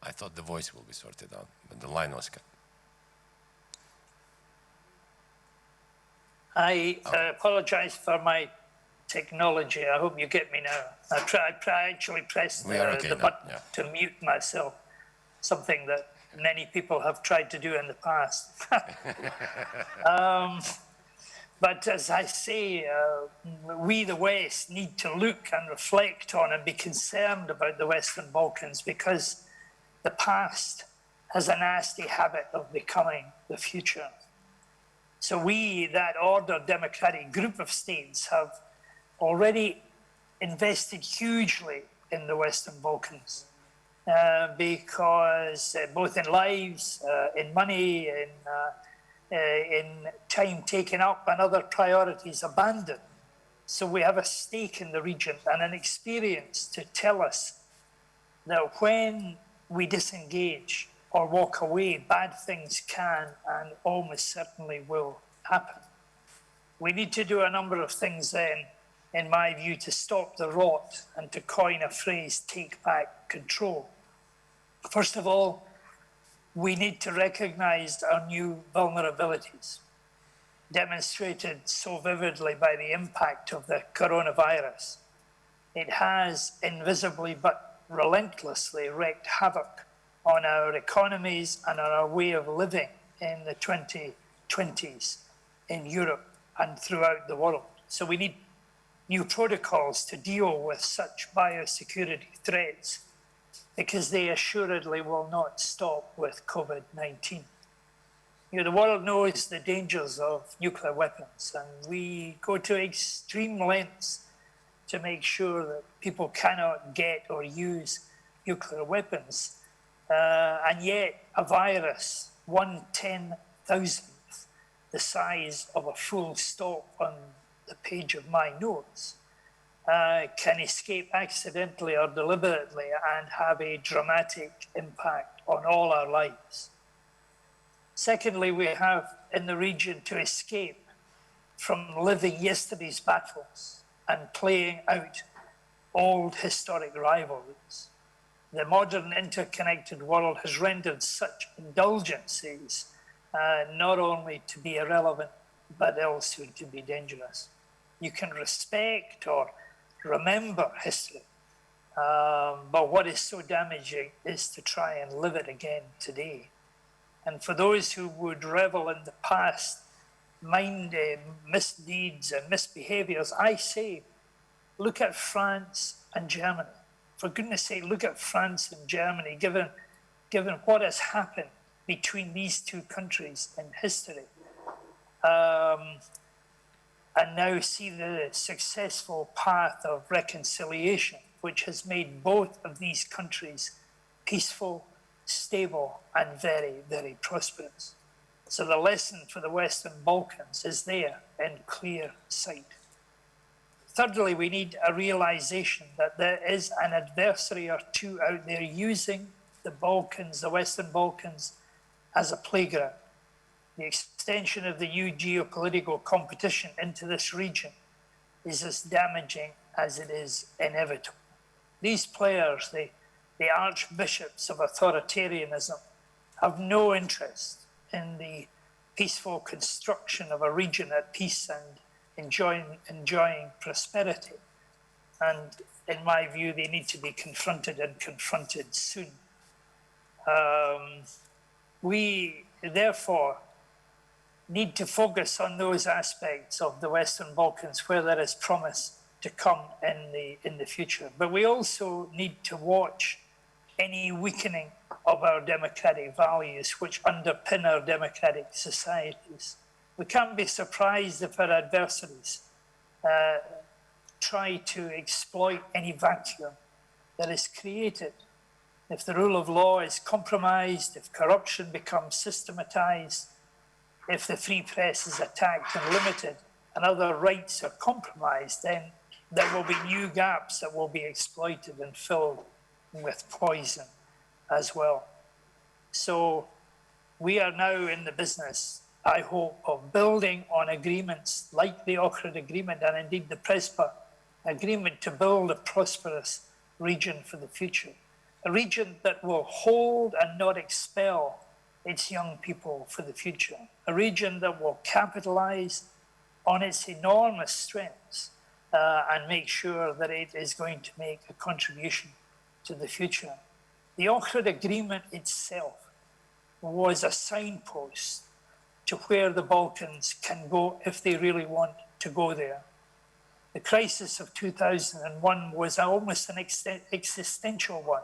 I thought the voice will be sorted out, but the line was cut. I apologize for my technology. I hope you get me now. I actually pressed the button to mute myself, something that many people have tried to do in the past. But as I say, we, the West, need to look and reflect on and be concerned about the Western Balkans, because the past has a nasty habit of becoming the future. So we, that ordered democratic group of states, have already invested hugely in the Western Balkans, because both in lives, in money, in time taken up and other priorities abandoned. So we have a stake in the region and an experience to tell us that when we disengage or walk away, bad things can and almost certainly will happen. We need to do a number of things then, in my view, to stop the rot and, to coin a phrase, take back control. First of all, we need to recognize our new vulnerabilities, demonstrated so vividly by the impact of the coronavirus. It has invisibly but relentlessly wreaked havoc on our economies and on our way of living in the 2020s in Europe and throughout the world. So we need new protocols to deal with such biosecurity threats, because they assuredly will not stop with COVID-19. You know, the world knows the dangers of nuclear weapons, and we go to extreme lengths to make sure that people cannot get or use nuclear weapons. And yet a virus, 1/10,000th the size of a full stop on the page of my notes, can escape accidentally or deliberately and have a dramatic impact on all our lives. Secondly, we have in the region to escape from living yesterday's battles and playing out old historic rivalries. The modern interconnected world has rendered such indulgences not only to be irrelevant, but also to be dangerous. You can respect or remember history, but what is so damaging is to try and live it again today. And for those who would revel in the past, mind misdeeds and misbehaviors, I say, look at France and Germany. For goodness sake, look at France and Germany, given what has happened between these two countries in history. And now see the successful path of reconciliation, which has made both of these countries peaceful, stable, and very, very prosperous. So the lesson for the Western Balkans is there in clear sight. Thirdly, we need a realization that there is an adversary or two out there using the Balkans, the Western Balkans, as a playground. The extension of the new geopolitical competition into this region is as damaging as it is inevitable. These players, the archbishops of authoritarianism, have no interest in the peaceful construction of a region at peace and enjoying prosperity. And in my view, they need to be confronted, and confronted soon. We, therefore, need to focus on those aspects of the Western Balkans where there is promise to come in the future. But we also need to watch any weakening of our democratic values which underpin our democratic societies. We can't be surprised if our adversaries try to exploit any vacuum that is created. If the rule of law is compromised, if corruption becomes systematized, if the free press is attacked and limited and other rights are compromised, then there will be new gaps that will be exploited and filled with poison as well. So we are now in the business, I hope, of building on agreements like the Ohrid Agreement and indeed the Prespa Agreement to build a prosperous region for the future. A region that will hold and not expel its young people for the future. A region that will capitalize on its enormous strengths and make sure that it is going to make a contribution to the future. The Ohrid Agreement itself was a signpost to where the Balkans can go if they really want to go there. The crisis of 2001 was almost an existential one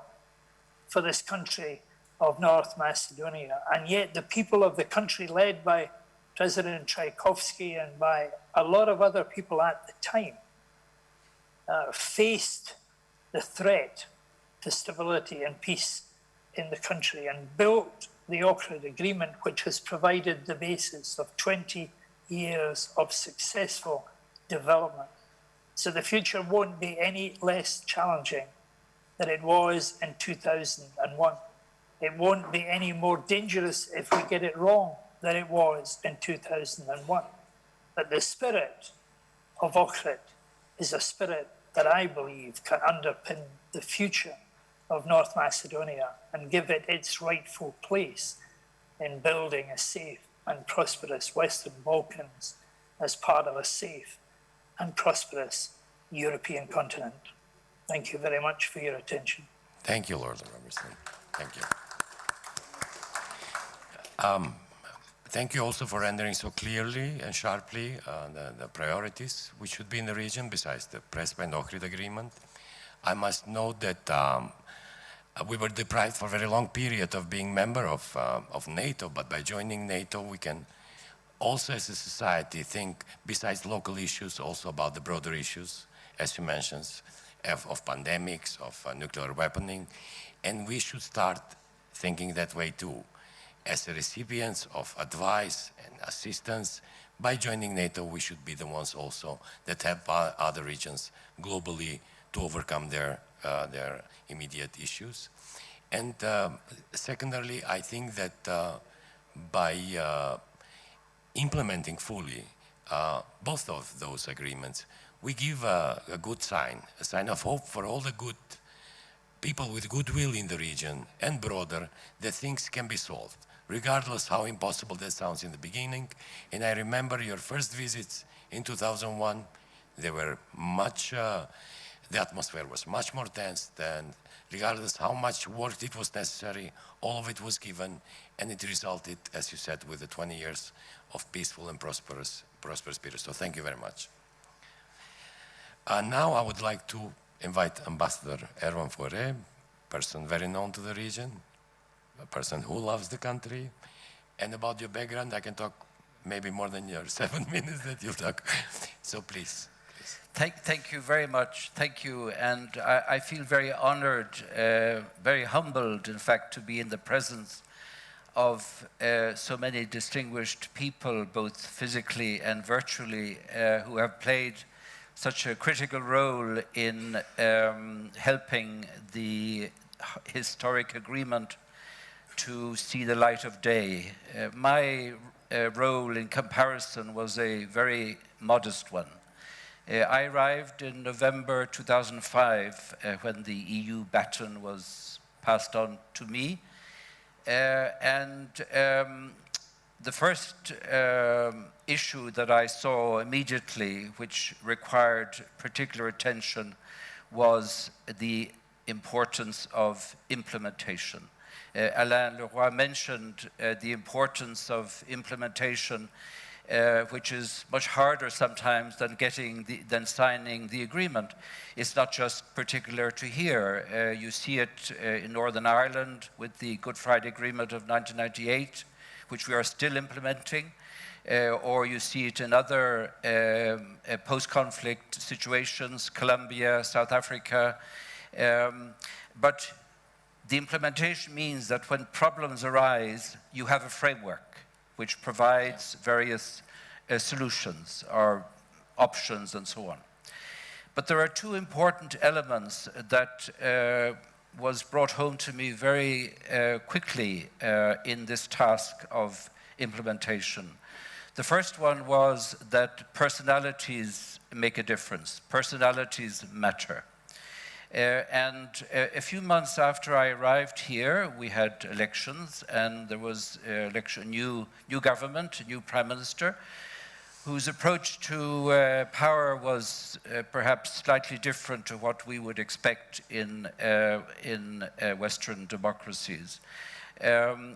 for this country of North Macedonia. And yet the people of the country, led by President Tchaikovsky and by a lot of other people at the time, faced the threat to stability and peace in the country and built the Ohrid Agreement, which has provided the basis of 20 years of successful development. So the future won't be any less challenging than it was in 2001. It won't be any more dangerous if we get it wrong than it was in 2001. But the spirit of Ohrid is a spirit that I believe can underpin the future of North Macedonia and give it its rightful place in building a safe and prosperous Western Balkans as part of a safe and prosperous European continent. Thank you very much for your attention. Thank you, Lord Robertson. Thank you. Thank you also for rendering so clearly and sharply the priorities which should be in the region besides the Prespa and Ohrid Agreement. I must note that we were deprived for a very long period of being member of NATO, but by joining NATO we can also as a society think besides local issues also about the broader issues, as you mentioned, of pandemics, of nuclear weaponing, and we should start thinking that way too. As a recipients of advice and assistance, by joining NATO, we should be the ones also that help other regions globally to overcome their immediate issues. And secondarily, I think that by implementing fully both of those agreements, we give a good sign, a sign of hope for all the good people with goodwill in the region and broader, that things can be solved, regardless how impossible that sounds in the beginning. And I remember your first visits in 2001, they were much, the atmosphere was much more tense than, regardless how much work it was necessary, all of it was given, and it resulted, as you said, with the 20 years of peaceful and prosperous period. So thank you very much. Now I would like to invite Ambassador Erwan Fouré, person very known to the region, a person who loves the country. And about your background, I can talk maybe more than your 7 minutes that you talk. So please. Thank you very much. Thank you. And I feel very honored, very humbled, in fact, to be in the presence of so many distinguished people, both physically and virtually, who have played such a critical role in helping the historic agreement to see the light of day. My role in comparison was a very modest one. I arrived in November 2005 when the EU baton was passed on to me. The first issue that I saw immediately, which required particular attention, was the importance of implementation. Alain Leroy mentioned the importance of implementation, which is much harder sometimes than signing the agreement. It's not just particular to here. You see it in Northern Ireland with the Good Friday Agreement of 1998, which we are still implementing, or you see it in other post-conflict situations, Colombia, South Africa. But the implementation means that when problems arise, you have a framework which provides various solutions or options and so on. But there are two important elements that was brought home to me very quickly in this task of implementation. The first one was that personalities make a difference. Personalities matter. And a few months after I arrived here, we had elections, and there was new government, a new prime minister, whose approach to power was perhaps slightly different to what we would expect in Western democracies.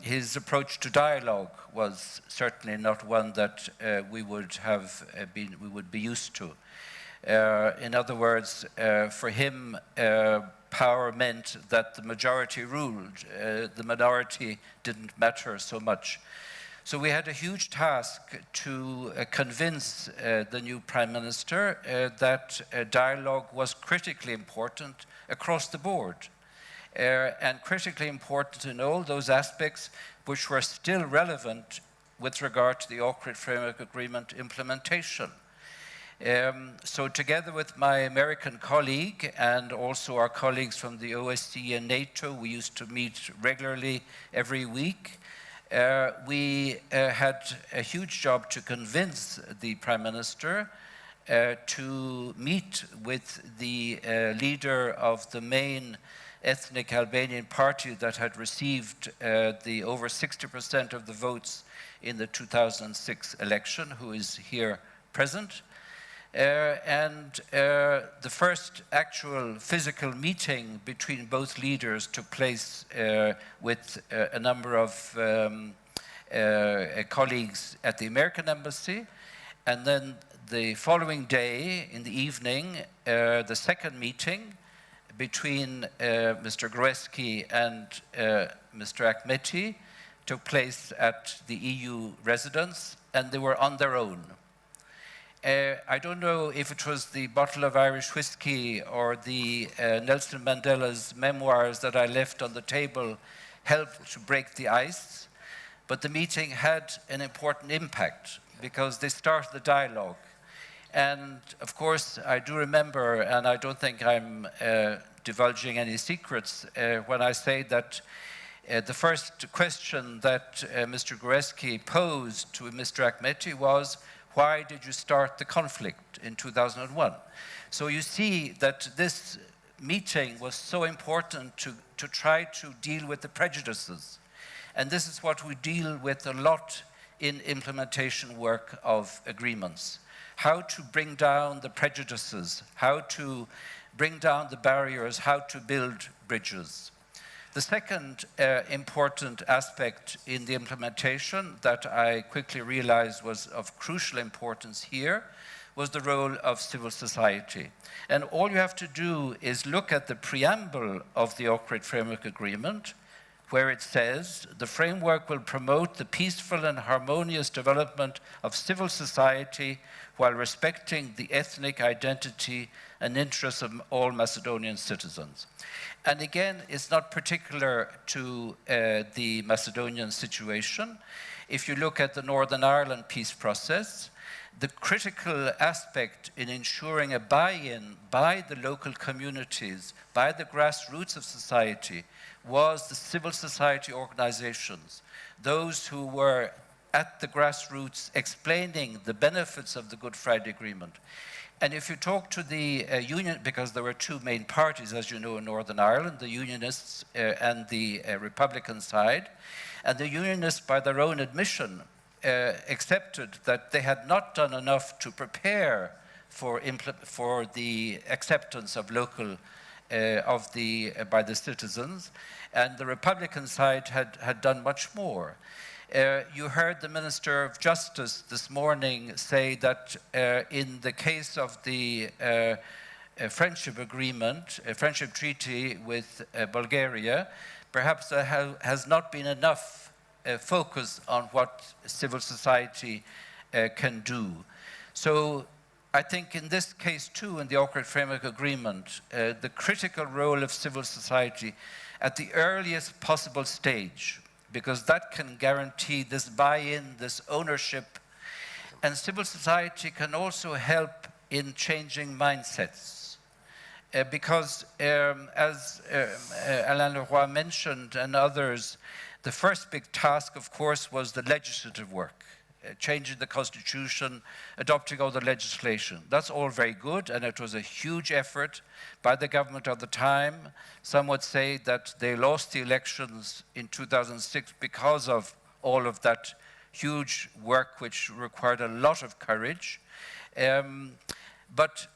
His approach to dialogue was certainly not one that we would be used to. In other words, for him, power meant that the majority ruled. The minority didn't matter so much. So we had a huge task to convince the new Prime Minister that dialogue was critically important across the board, and critically important in all those aspects which were still relevant with regard to the Ohrid Framework Agreement implementation. So together with my American colleague and also our colleagues from the OSCE and NATO, we used to meet regularly every week. We had a huge job to convince the Prime Minister to meet with the leader of the main ethnic Albanian party that had received the over 60% of the votes in the 2006 election, who is here present. The first actual physical meeting between both leaders took place with a number of colleagues at the American embassy. And then the following day, in the evening, the second meeting between Mr. Gruevski and Mr. Ahmeti took place at the EU residence, and they were on their own. I don't know if it was the bottle of Irish whiskey or the Nelson Mandela's memoirs that I left on the table helped to break the ice, but the meeting had an important impact because they started the dialogue. And of course, I do remember, and I don't think I'm divulging any secrets when I say that the first question that Mr. Gruevski posed to Mr. Ahmeti was, why did you start the conflict in 2001? So you see that this meeting was so important to try to deal with the prejudices. And this is what we deal with a lot in implementation work of agreements. How to bring down the prejudices, how to bring down the barriers, how to build bridges. The second important aspect in the implementation that I quickly realized was of crucial importance here was the role of civil society. And all you have to do is look at the preamble of the Ohrid Framework Agreement, where it says, the framework will promote the peaceful and harmonious development of civil society while respecting the ethnic identity and interests of all Macedonian citizens. And again, it's not particular to the Macedonian situation. If you look at the Northern Ireland peace process, the critical aspect in ensuring a buy-in by the local communities, by the grassroots of society, was the civil society organizations, those who were at the grassroots explaining the benefits of the Good Friday Agreement. And if you talk to the union, because there were two main parties, as you know, in Northern Ireland, the Unionists and the Republican side, and the Unionists, by their own admission, accepted that they had not done enough to prepare for the acceptance of local, by the citizens, and the Republican side had done much more. You heard the Minister of Justice this morning say that in the case of the friendship agreement, a friendship treaty with Bulgaria, perhaps there has not been enough focus on what civil society can do. So I think in this case too, in the Ohrid Framework Agreement, the critical role of civil society at the earliest possible stage, because that can guarantee this buy-in, this ownership. And civil society can also help in changing mindsets. Because as Alain Leroy mentioned and others, the first big task, of course, was the legislative work, changing the constitution, adopting all the legislation. That's all very good, and it was a huge effort by the government of the time. Some would say that they lost the elections in 2006 because of all of that huge work, which required a lot of courage. But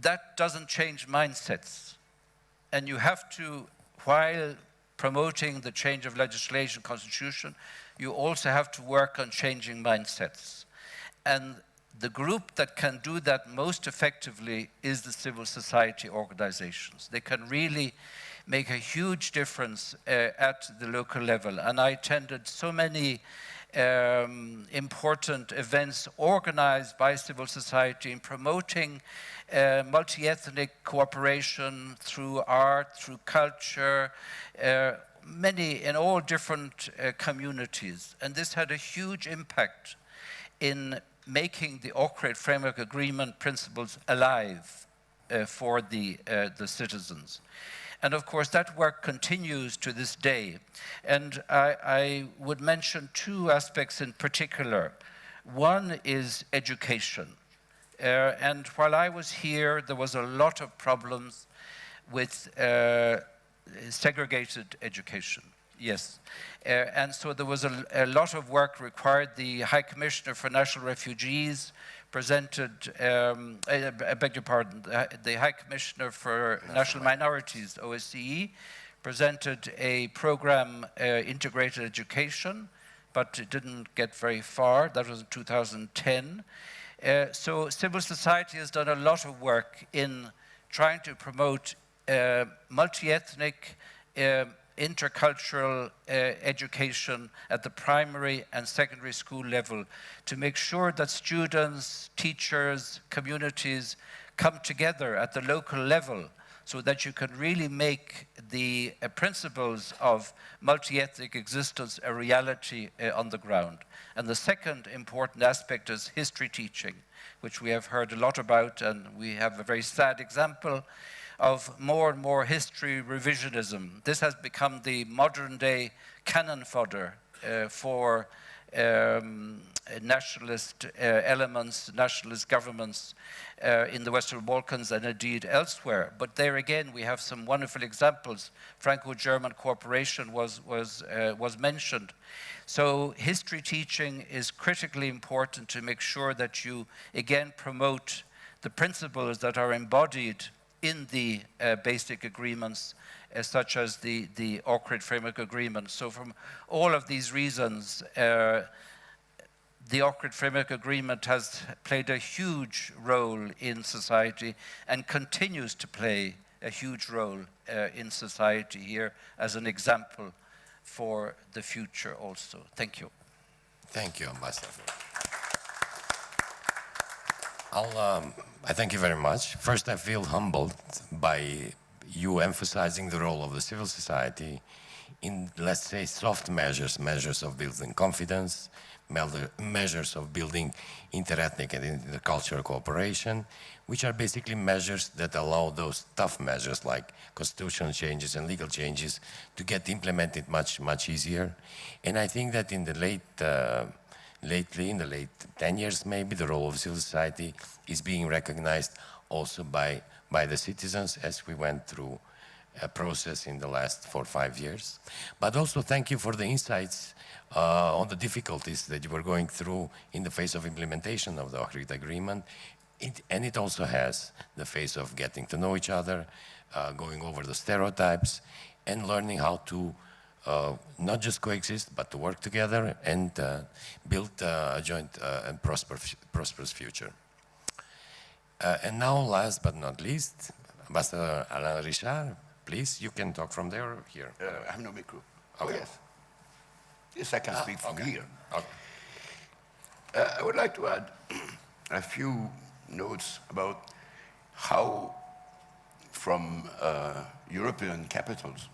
that doesn't change mindsets. And you have to, while promoting the change of legislation, constitution, you also have to work on changing mindsets. And the group that can do that most effectively is the civil society organizations. They can really make a huge difference at the local level. And I attended so many important events organized by civil society in promoting multi-ethnic cooperation through art, through culture, many in all different communities. And this had a huge impact in making the Ohrid Framework Agreement principles alive for the citizens. And of course, that work continues to this day. And I would mention two aspects in particular. One is education. And while I was here, there was a lot of problems with segregated education. Yes. And so there was a lot of work required. The High Commissioner for National Refugees presented, I beg your pardon, the High Commissioner for National Minorities, OSCE, presented a program, Integrated Education, but it didn't get very far. That was in 2010. So civil society has done a lot of work in trying to promote multi-ethnic, intercultural education at the primary and secondary school level to make sure that students, teachers, communities come together at the local level so that you can really make the principles of multi-ethnic existence a reality on the ground. And the second important aspect is history teaching, which we have heard a lot about, and we have a very sad example of more and more history revisionism. This has become the modern day cannon fodder for nationalist elements, nationalist governments in the Western Balkans and indeed elsewhere. But there again, we have some wonderful examples. Franco-German cooperation was mentioned. So history teaching is critically important to make sure that you again promote the principles that are embodied in the basic agreements, such as the Ohrid Framework Agreement. So from all of these reasons, the Ohrid Framework Agreement has played a huge role in society and continues to play a huge role in society here as an example for the future also. Thank you. Thank you, Ambassador. I thank you very much. First, I feel humbled by you emphasizing the role of the civil society in, let's say, soft measures, measures of building confidence, measures of building interethnic and intercultural cooperation, which are basically measures that allow those tough measures like constitutional changes and legal changes to get implemented much, much easier. And I think that in the lately, in the late 10 years maybe, the role of civil society is being recognized also by the citizens as we went through a process in the last 4 or 5 years. But also thank you for the insights on the difficulties that you were going through in the face of implementation of the Ohrid Agreement. And it also has the face of getting to know each other, going over the stereotypes, and learning how to not just coexist, but to work together and build a joint and prosperous future. And now, last but not least, Ambassador Alain Richard, please, you can talk from there or here. I have no micro. Okay. Oh, yes. Yes, I can speak from okay. here. Okay. I would like to add a few notes about how, from European capitals,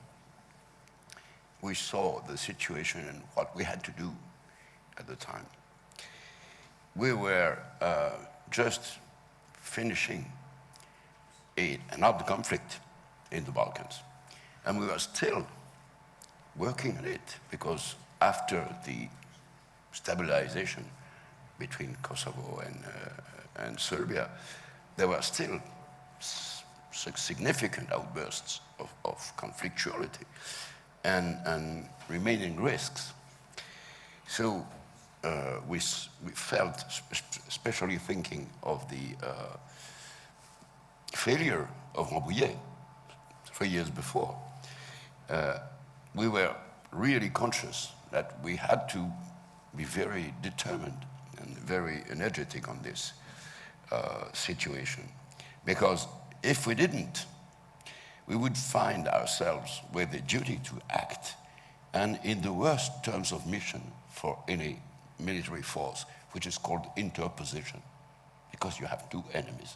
we saw the situation and what we had to do at the time. We were just finishing an armed conflict in the Balkans. And we were still working on it because after the stabilization between Kosovo and Serbia, there were still significant outbursts of conflictuality and remaining risks. So we felt, especially thinking of the failure of Rambouillet 3 years before, we were really conscious that we had to be very determined and very energetic on this situation. Because if we didn't, we would find ourselves with the duty to act, and in the worst terms of mission for any military force, which is called interposition, because you have two enemies.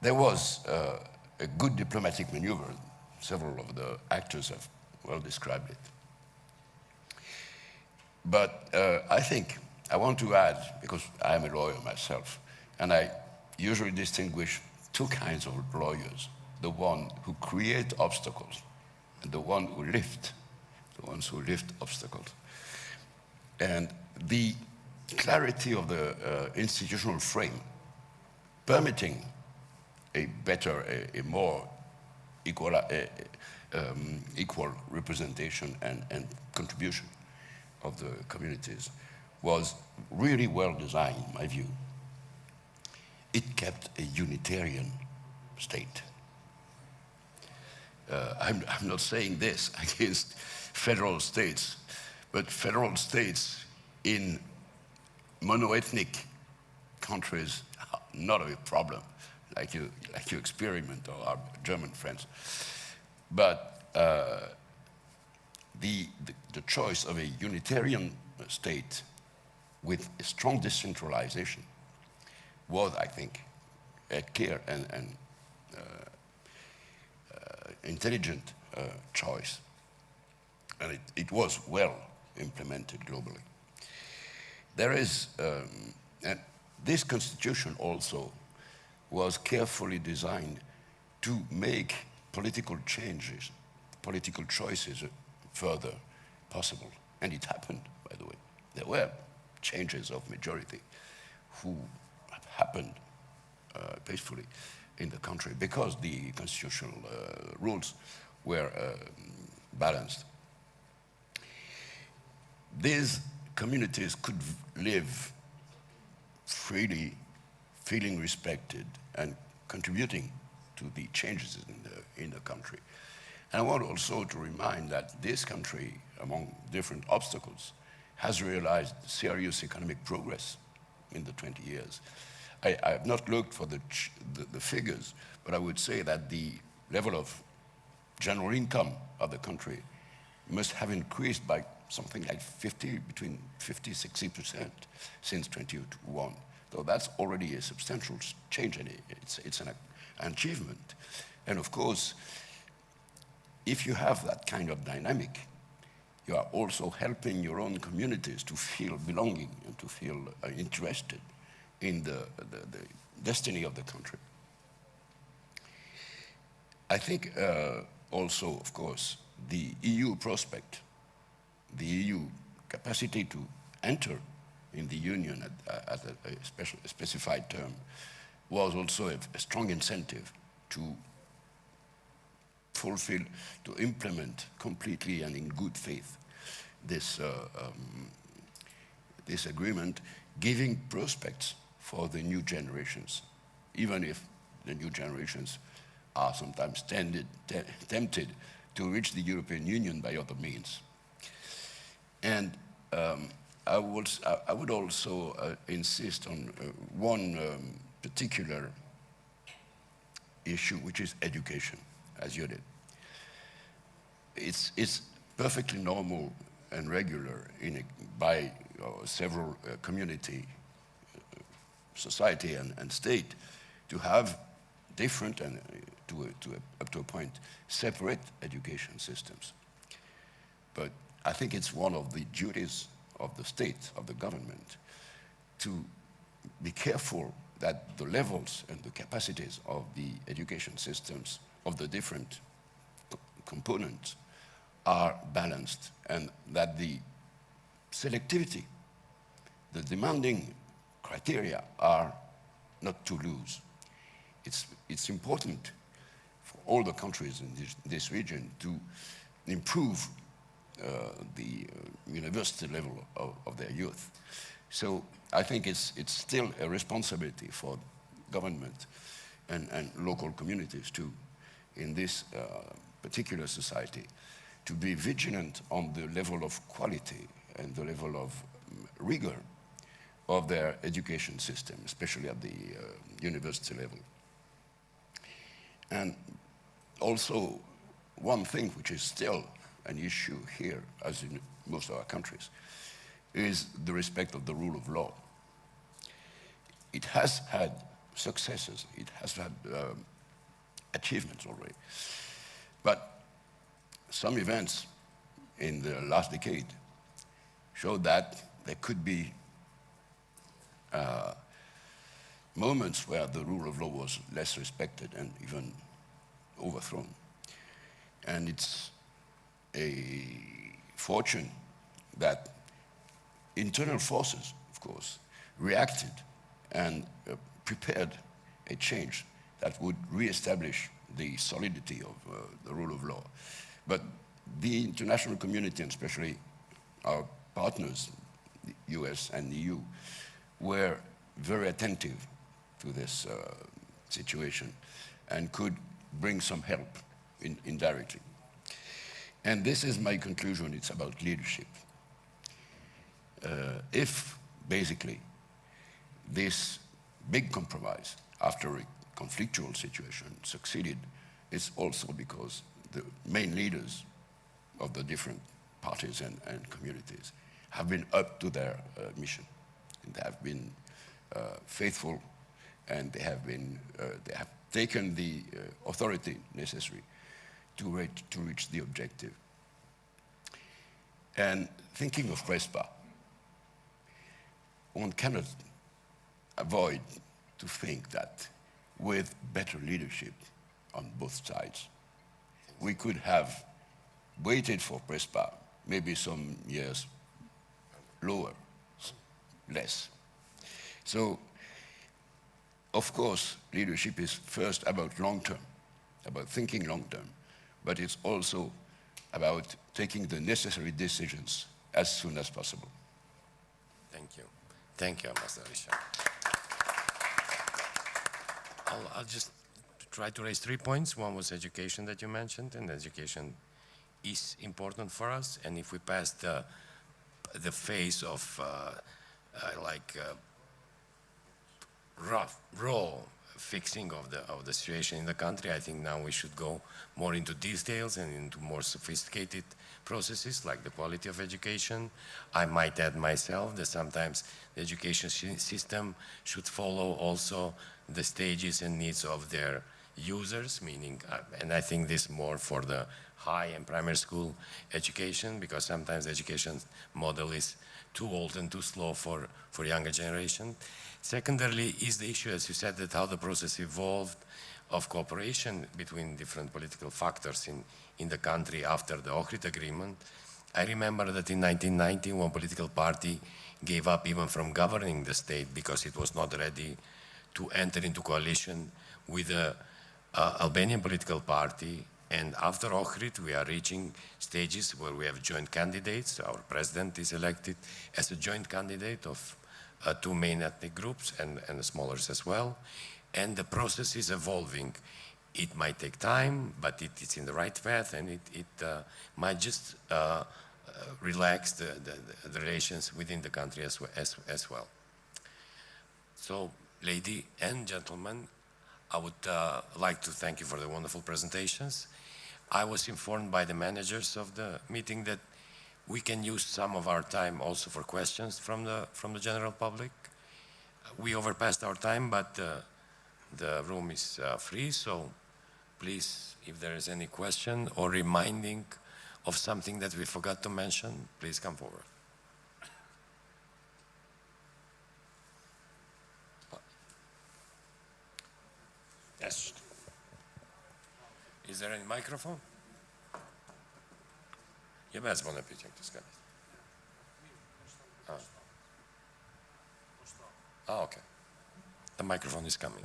There was a good diplomatic maneuver. Several of the actors have well described it. But I think I want to add, because I am a lawyer myself, and I usually distinguish two kinds of lawyers: the one who create obstacles and the one who lift, the ones who lift obstacles. And the clarity of the institutional frame permitting a better, a more equal representation and contribution of the communities was really well designed, in my view. It kept a unitarian state. I'm not saying this against federal states, but federal states in monoethnic countries are not a problem, like you experiment, or our German friends. But the choice of a unitarian state with a strong decentralization was, I think, a clear and intelligent choice. And it was well implemented globally. There is, and this constitution also was carefully designed to make political changes, political choices further possible. And it happened, by the way. There were changes of majority who happened peacefully in the country because the constitutional rules were balanced. These communities could live freely, feeling respected and contributing to the changes in the country. And I want also to remind that this country, among different obstacles, has realized serious economic progress in the 20 years. I have not looked for the figures, but I would say that the level of general income of the country must have increased by something like between 50, 60% since 2021. So that's already a substantial change, and it's an achievement. And of course, if you have that kind of dynamic, you are also helping your own communities to feel belonging and to feel interested in the destiny of the country. I think also, of course, the EU prospect, the EU capacity to enter in the Union at a specified term was also a strong incentive to fulfill, to implement completely and in good faith this agreement, giving prospects for the new generations, even if the new generations are sometimes tempted to reach the European Union by other means. And I would also insist on one particular issue, which is education, as you did. It's perfectly normal and regular by several community, society and state to have different and up to a point separate education systems. But I think it's one of the duties of the state, of the government, to be careful that the levels and the capacities of the education systems of the different components are balanced, and that the selectivity, the demanding criteria are not too loose. It's important for all the countries in this region to improve the university level of their youth. So I think it's still a responsibility for government and local communities too, in this particular society to be vigilant on the level of quality and the level of rigor of their education system, especially at the university level. And also, one thing which is still an issue here, as in most of our countries, is the respect of the rule of law. It has had successes, it has had achievements already, but some events in the last decade showed that there could be moments where the rule of law was less respected and even overthrown. And it's a fortune that internal forces, of course, reacted and prepared a change that would re-establish the solidity of the rule of law. But the international community, and especially our partners, the US and the EU, were very attentive to this situation and could bring some help indirectly. And this is my conclusion, it's about leadership. If, basically, this big compromise after a conflictual situation succeeded, it's also because the main leaders of the different parties and communities have been up to their mission. And they have been faithful, and they have taken the authority necessary to reach the objective. And thinking of PRESPA, one cannot avoid to think that with better leadership on both sides, we could have waited for PRESPA maybe some years lower, less. So, of course, leadership is first about long-term, about thinking long-term, but it's also about taking the necessary decisions as soon as possible. Thank you. Thank you, Ambassador Richard. I'll just try to raise 3 points. One was education that you mentioned, and education is important for us. And if we pass the phase of raw fixing of the situation in the country, I think now we should go more into details and into more sophisticated processes like the quality of education. I might add myself that sometimes the education system should follow also the stages and needs of their users, meaning, and I think this more for the high and primary school education, because sometimes the education model is too old and too slow for younger generation. Secondarily is the issue, as you said, that how the process evolved of cooperation between different political factors in the country after the Ohrid Agreement. I remember that in 1990, one political party gave up even from governing the state because it was not ready to enter into coalition with the Albanian political party. And after Ohrid, we are reaching stages where we have joint candidates. Our president is elected as a joint candidate of two main ethnic groups and the smallers as well. And the process is evolving. It might take time, but it's in the right path, and it might just relax the relations within the country as well. So, ladies and gentlemen, I would like to thank you for the wonderful presentations. I was informed by the managers of the meeting that we can use some of our time also for questions from the general public. We overpassed our time, but the room is free, so please, if there is any question or reminding of something that we forgot to mention, please come forward. Yes. Is there any microphone? Je bez bona pitanja, to skali. Okay. The microphone is coming.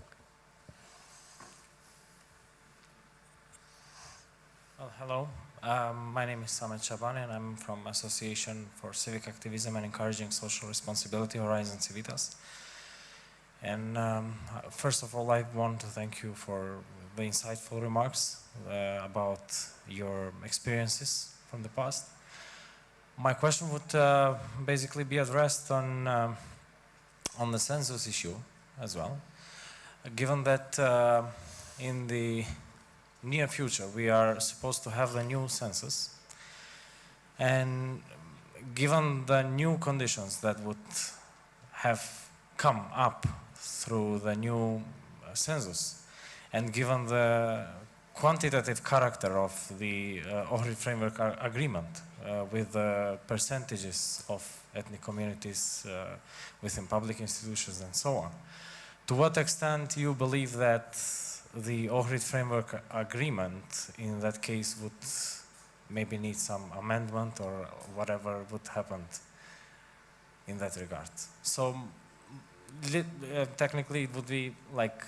Well, hello. My name is Samet Shabani, and I'm from Association for Civic Activism and Encouraging Social Responsibility, Horizon Civitas. And first of all, I want to thank you for the insightful remarks about your experiences from the past. My question would basically be addressed on the census issue as well. Given that in the near future we are supposed to have the new census, and given the new conditions that would have come up through the new census, and given the quantitative character of the Ohrid Framework Agreement with the percentages of ethnic communities within public institutions and so on, to what extent you believe that the Ohrid Framework Agreement in that case would maybe need some amendment or whatever would happen in that regard? So technically it would be like,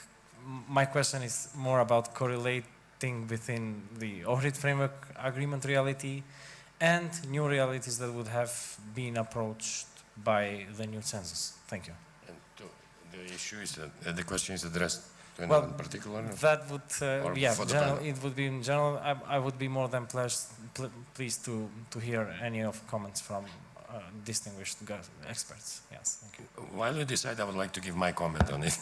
my question is more about correlating within the Ohrid Framework Agreement reality and new realities that would have been approached by the new census. Thank you. And the issue is, the question is addressed to anyone in particular? That would, yeah, general, it would be in general. I would be more than pleased to hear any of comments from distinguished experts. Yes, thank you. While you decide, I would like to give my comment on it.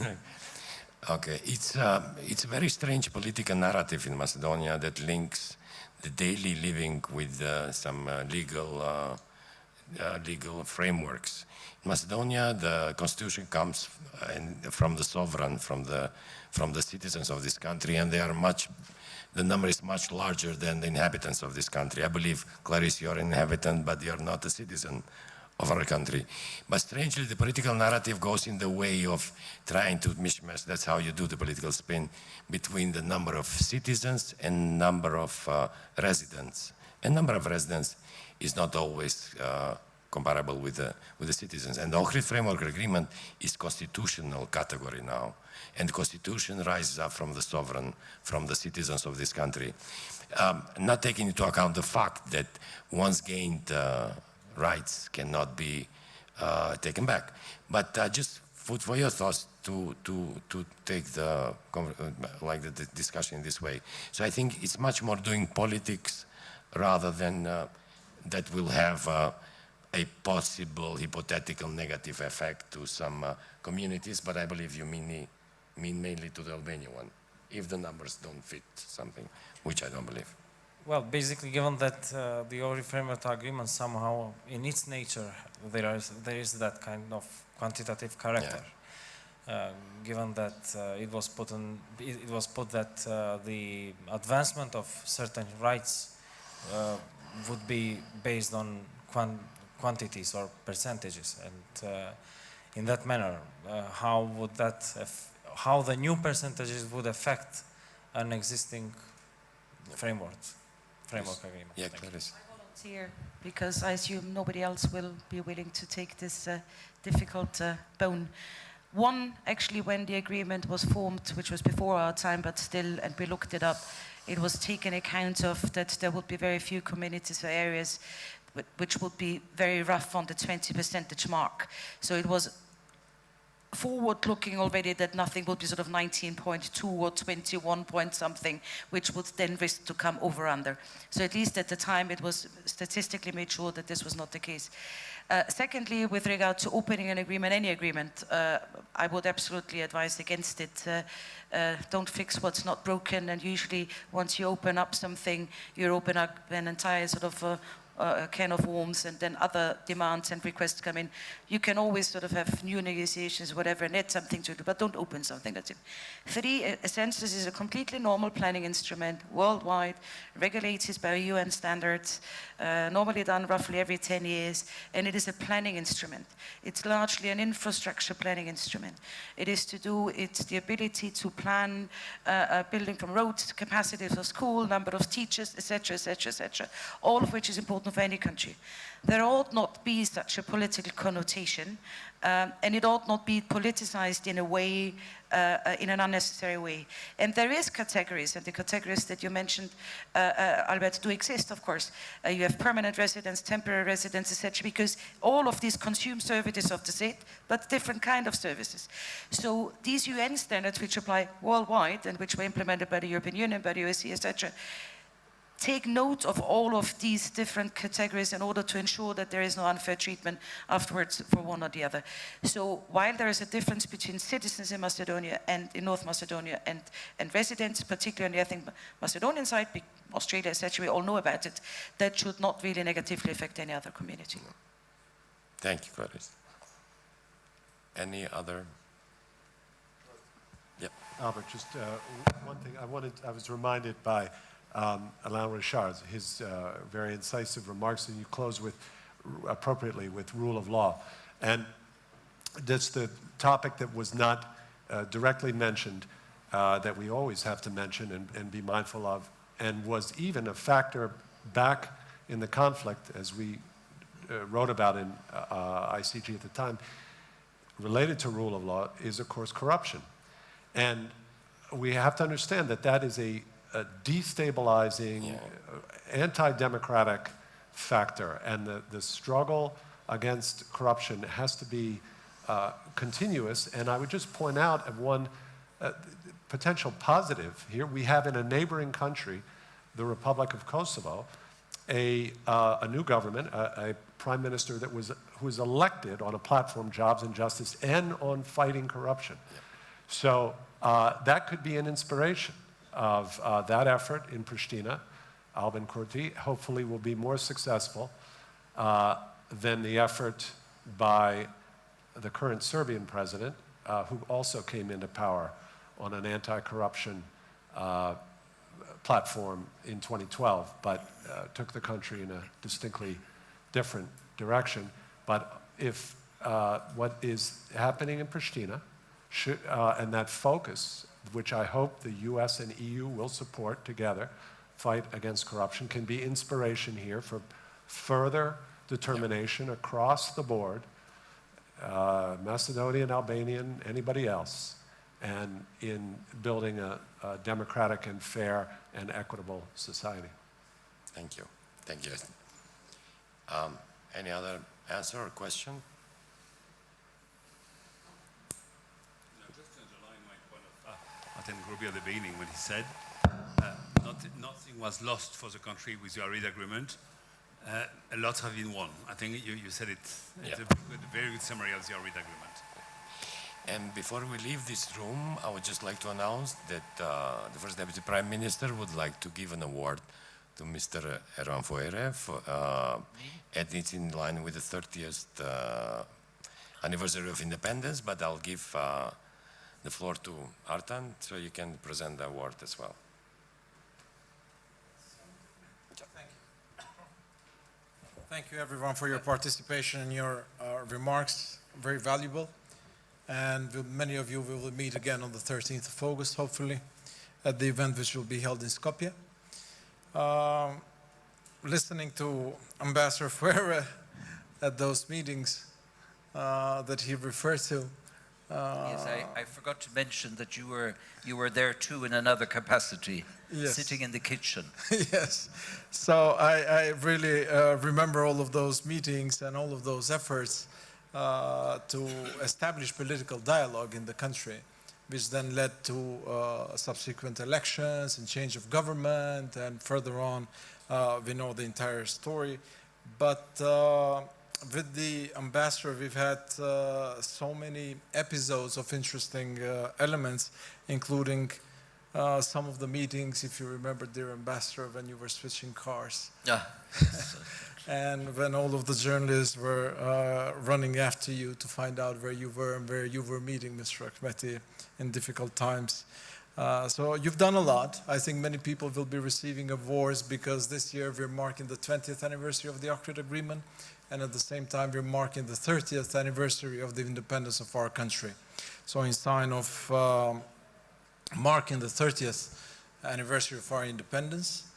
Okay, it's a very strange political narrative in Macedonia that links the daily living with some legal frameworks. In Macedonia, the constitution comes from the sovereign, from the citizens of this country, and the number is much larger than the inhabitants of this country. I believe, Clarice, you're an inhabitant, but you're not a citizen of our country. But strangely, the political narrative goes in the way of trying to mishmash, that's how you do the political spin, between the number of citizens and number of residents. And number of residents is not always comparable with the citizens. And the Ohrid Framework Agreement is constitutional category now. And the constitution rises up from the sovereign, from the citizens of this country. Not taking into account the fact that once gained rights cannot be taken back. But just food for your thoughts to take the discussion in this way. So I think it's much more doing politics rather than that will have a possible hypothetical negative effect to some communities, but I believe you mean mainly to the Albanian one, if the numbers don't fit something, which I don't believe. Well, basically, given that the Ohrid Framework Agreement somehow, in its nature, there is that kind of quantitative character. Yeah. Given that it was put that the advancement of certain rights would be based on quantities or percentages, and in that manner, how the new percentages would affect an existing framework agreement. Yeah, Clarice. I volunteer because I assume nobody else will be willing to take this difficult bone. One, actually, when the agreement was formed, which was before our time, but still, and we looked it up, it was taken account of that there would be very few communities or areas which would be very rough on the 20% mark. So it was forward-looking already that nothing would be sort of 19.2 or 21 point something, which would then risk to come over under. So at least at the time it was statistically made sure that this was not the case. Secondly, with regard to opening an agreement, any agreement, I would absolutely advise against it. Don't fix what's not broken, and usually once you open up something, you open up an entire sort of a can of worms, and then other demands and requests come in. You can always sort of have new negotiations, whatever, and add something to it, but don't open something. That's it. 3, a census is a completely normal planning instrument, worldwide, regulated by UN standards, normally done roughly every 10 years, and it is a planning instrument. It's largely an infrastructure planning instrument. It's the ability to plan building from roads, capacity for school, number of teachers, etc., etc., etc., all of which is important important for any country. There ought not be such a political connotation, and it ought not be politicized in a way, in an unnecessary way. And there is categories, and the categories that you mentioned, Albert, do exist, of course. You have permanent residents, temporary residents, etc., because all of these consume services of the state, but different kind of services. So these UN standards, which apply worldwide and which were implemented by the European Union, by the OSCE, etc., take note of all of these different categories in order to ensure that there is no unfair treatment afterwards for one or the other. So while there is a difference between citizens in Macedonia and in North Macedonia and residents, particularly on the ethnic Macedonian side, Australia, etc., we all know about it, that should not really negatively affect any other community. Thank you, Clarice. Any other? Yep. Albert, just one thing I was reminded by Alain Richard, his very incisive remarks, and you close with, appropriately, with rule of law. And that's the topic that was not directly mentioned, that we always have to mention and be mindful of, and was even a factor back in the conflict, as we wrote about in ICG at the time, related to rule of law, is, of course, corruption. And we have to understand that that is a destabilizing, anti-democratic factor, and the struggle against corruption has to be continuous. And I would just point out of one potential positive here. We have in a neighboring country, the Republic of Kosovo, a new government, a prime minister that who was elected on a platform, jobs and justice, and on fighting corruption. So that could be an inspiration of that effort in Pristina. Albin Kurti hopefully will be more successful than the effort by the current Serbian president, who also came into power on an anti-corruption platform in 2012, but took the country in a distinctly different direction. But if what is happening in Pristina and that focus, which I hope the US and EU will support together, fight against corruption, can be inspiration here for further determination across the board, Macedonian, Albanian, anybody else, and in building a democratic and fair and equitable society. Thank you. Thank you. Any other answer or question? Martin Groby at the beginning when he said nothing was lost for the country with the Ohrid Agreement. A lot have been won. I think you said it. It's a very good summary of the Ohrid Agreement. And before we leave this room, I would just like to announce that the First Deputy Prime Minister would like to give an award to Mr. Ervan Foere, and it's in line with the 30th anniversary of independence, but I'll give the floor to Artan, so you can present the award as well. Thank you. Thank you, everyone, for your participation and your remarks. Very valuable. And many of you will meet again on the 13th of August, hopefully, at the event which will be held in Skopje. Listening to Ambassador Fuere at those meetings that he referred to. Yes, I forgot to mention that you were there too in another capacity, yes, sitting in the kitchen. Yes. So I really remember all of those meetings and all of those efforts to establish political dialogue in the country, which then led to subsequent elections and change of government, and further on, we know the entire story. But with the ambassador, we've had so many episodes of interesting elements, including some of the meetings, if you remember, dear ambassador, when you were switching cars. Yeah. And when all of the journalists were running after you to find out where you were and where you were meeting Mr. Ahmeti in difficult times. So you've done a lot. I think many people will be receiving awards because this year we're marking the 20th anniversary of the Ohrid Agreement, and at the same time we're marking the 30th anniversary of the independence of our country. So in sign of marking the 30th anniversary of our independence,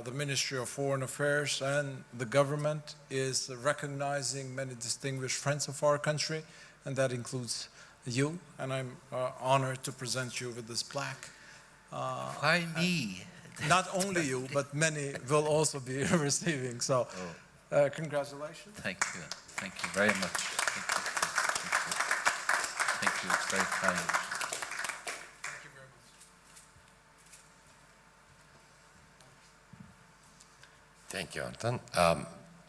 the Ministry of Foreign Affairs and the government is recognizing many distinguished friends of our country, and that includes you, and I'm honored to present you with this plaque. Why me? Not only you, but many will also be receiving, so congratulations. Thank you. Thank you very much. Thank you. It's very kind. Thank you very much. Thank you, Anton.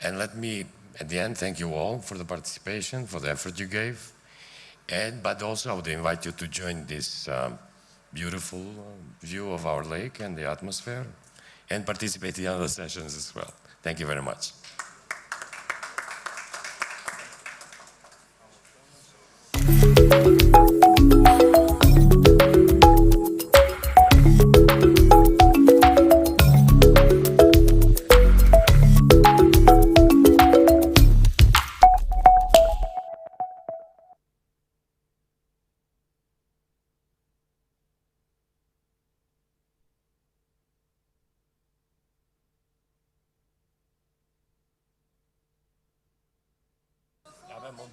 And let me, at the end, thank you all for the participation, for the effort you gave. But also, I would invite you to join this beautiful view of our lake and the atmosphere, and participate in other sessions as well. Thank you very much. Abbiamo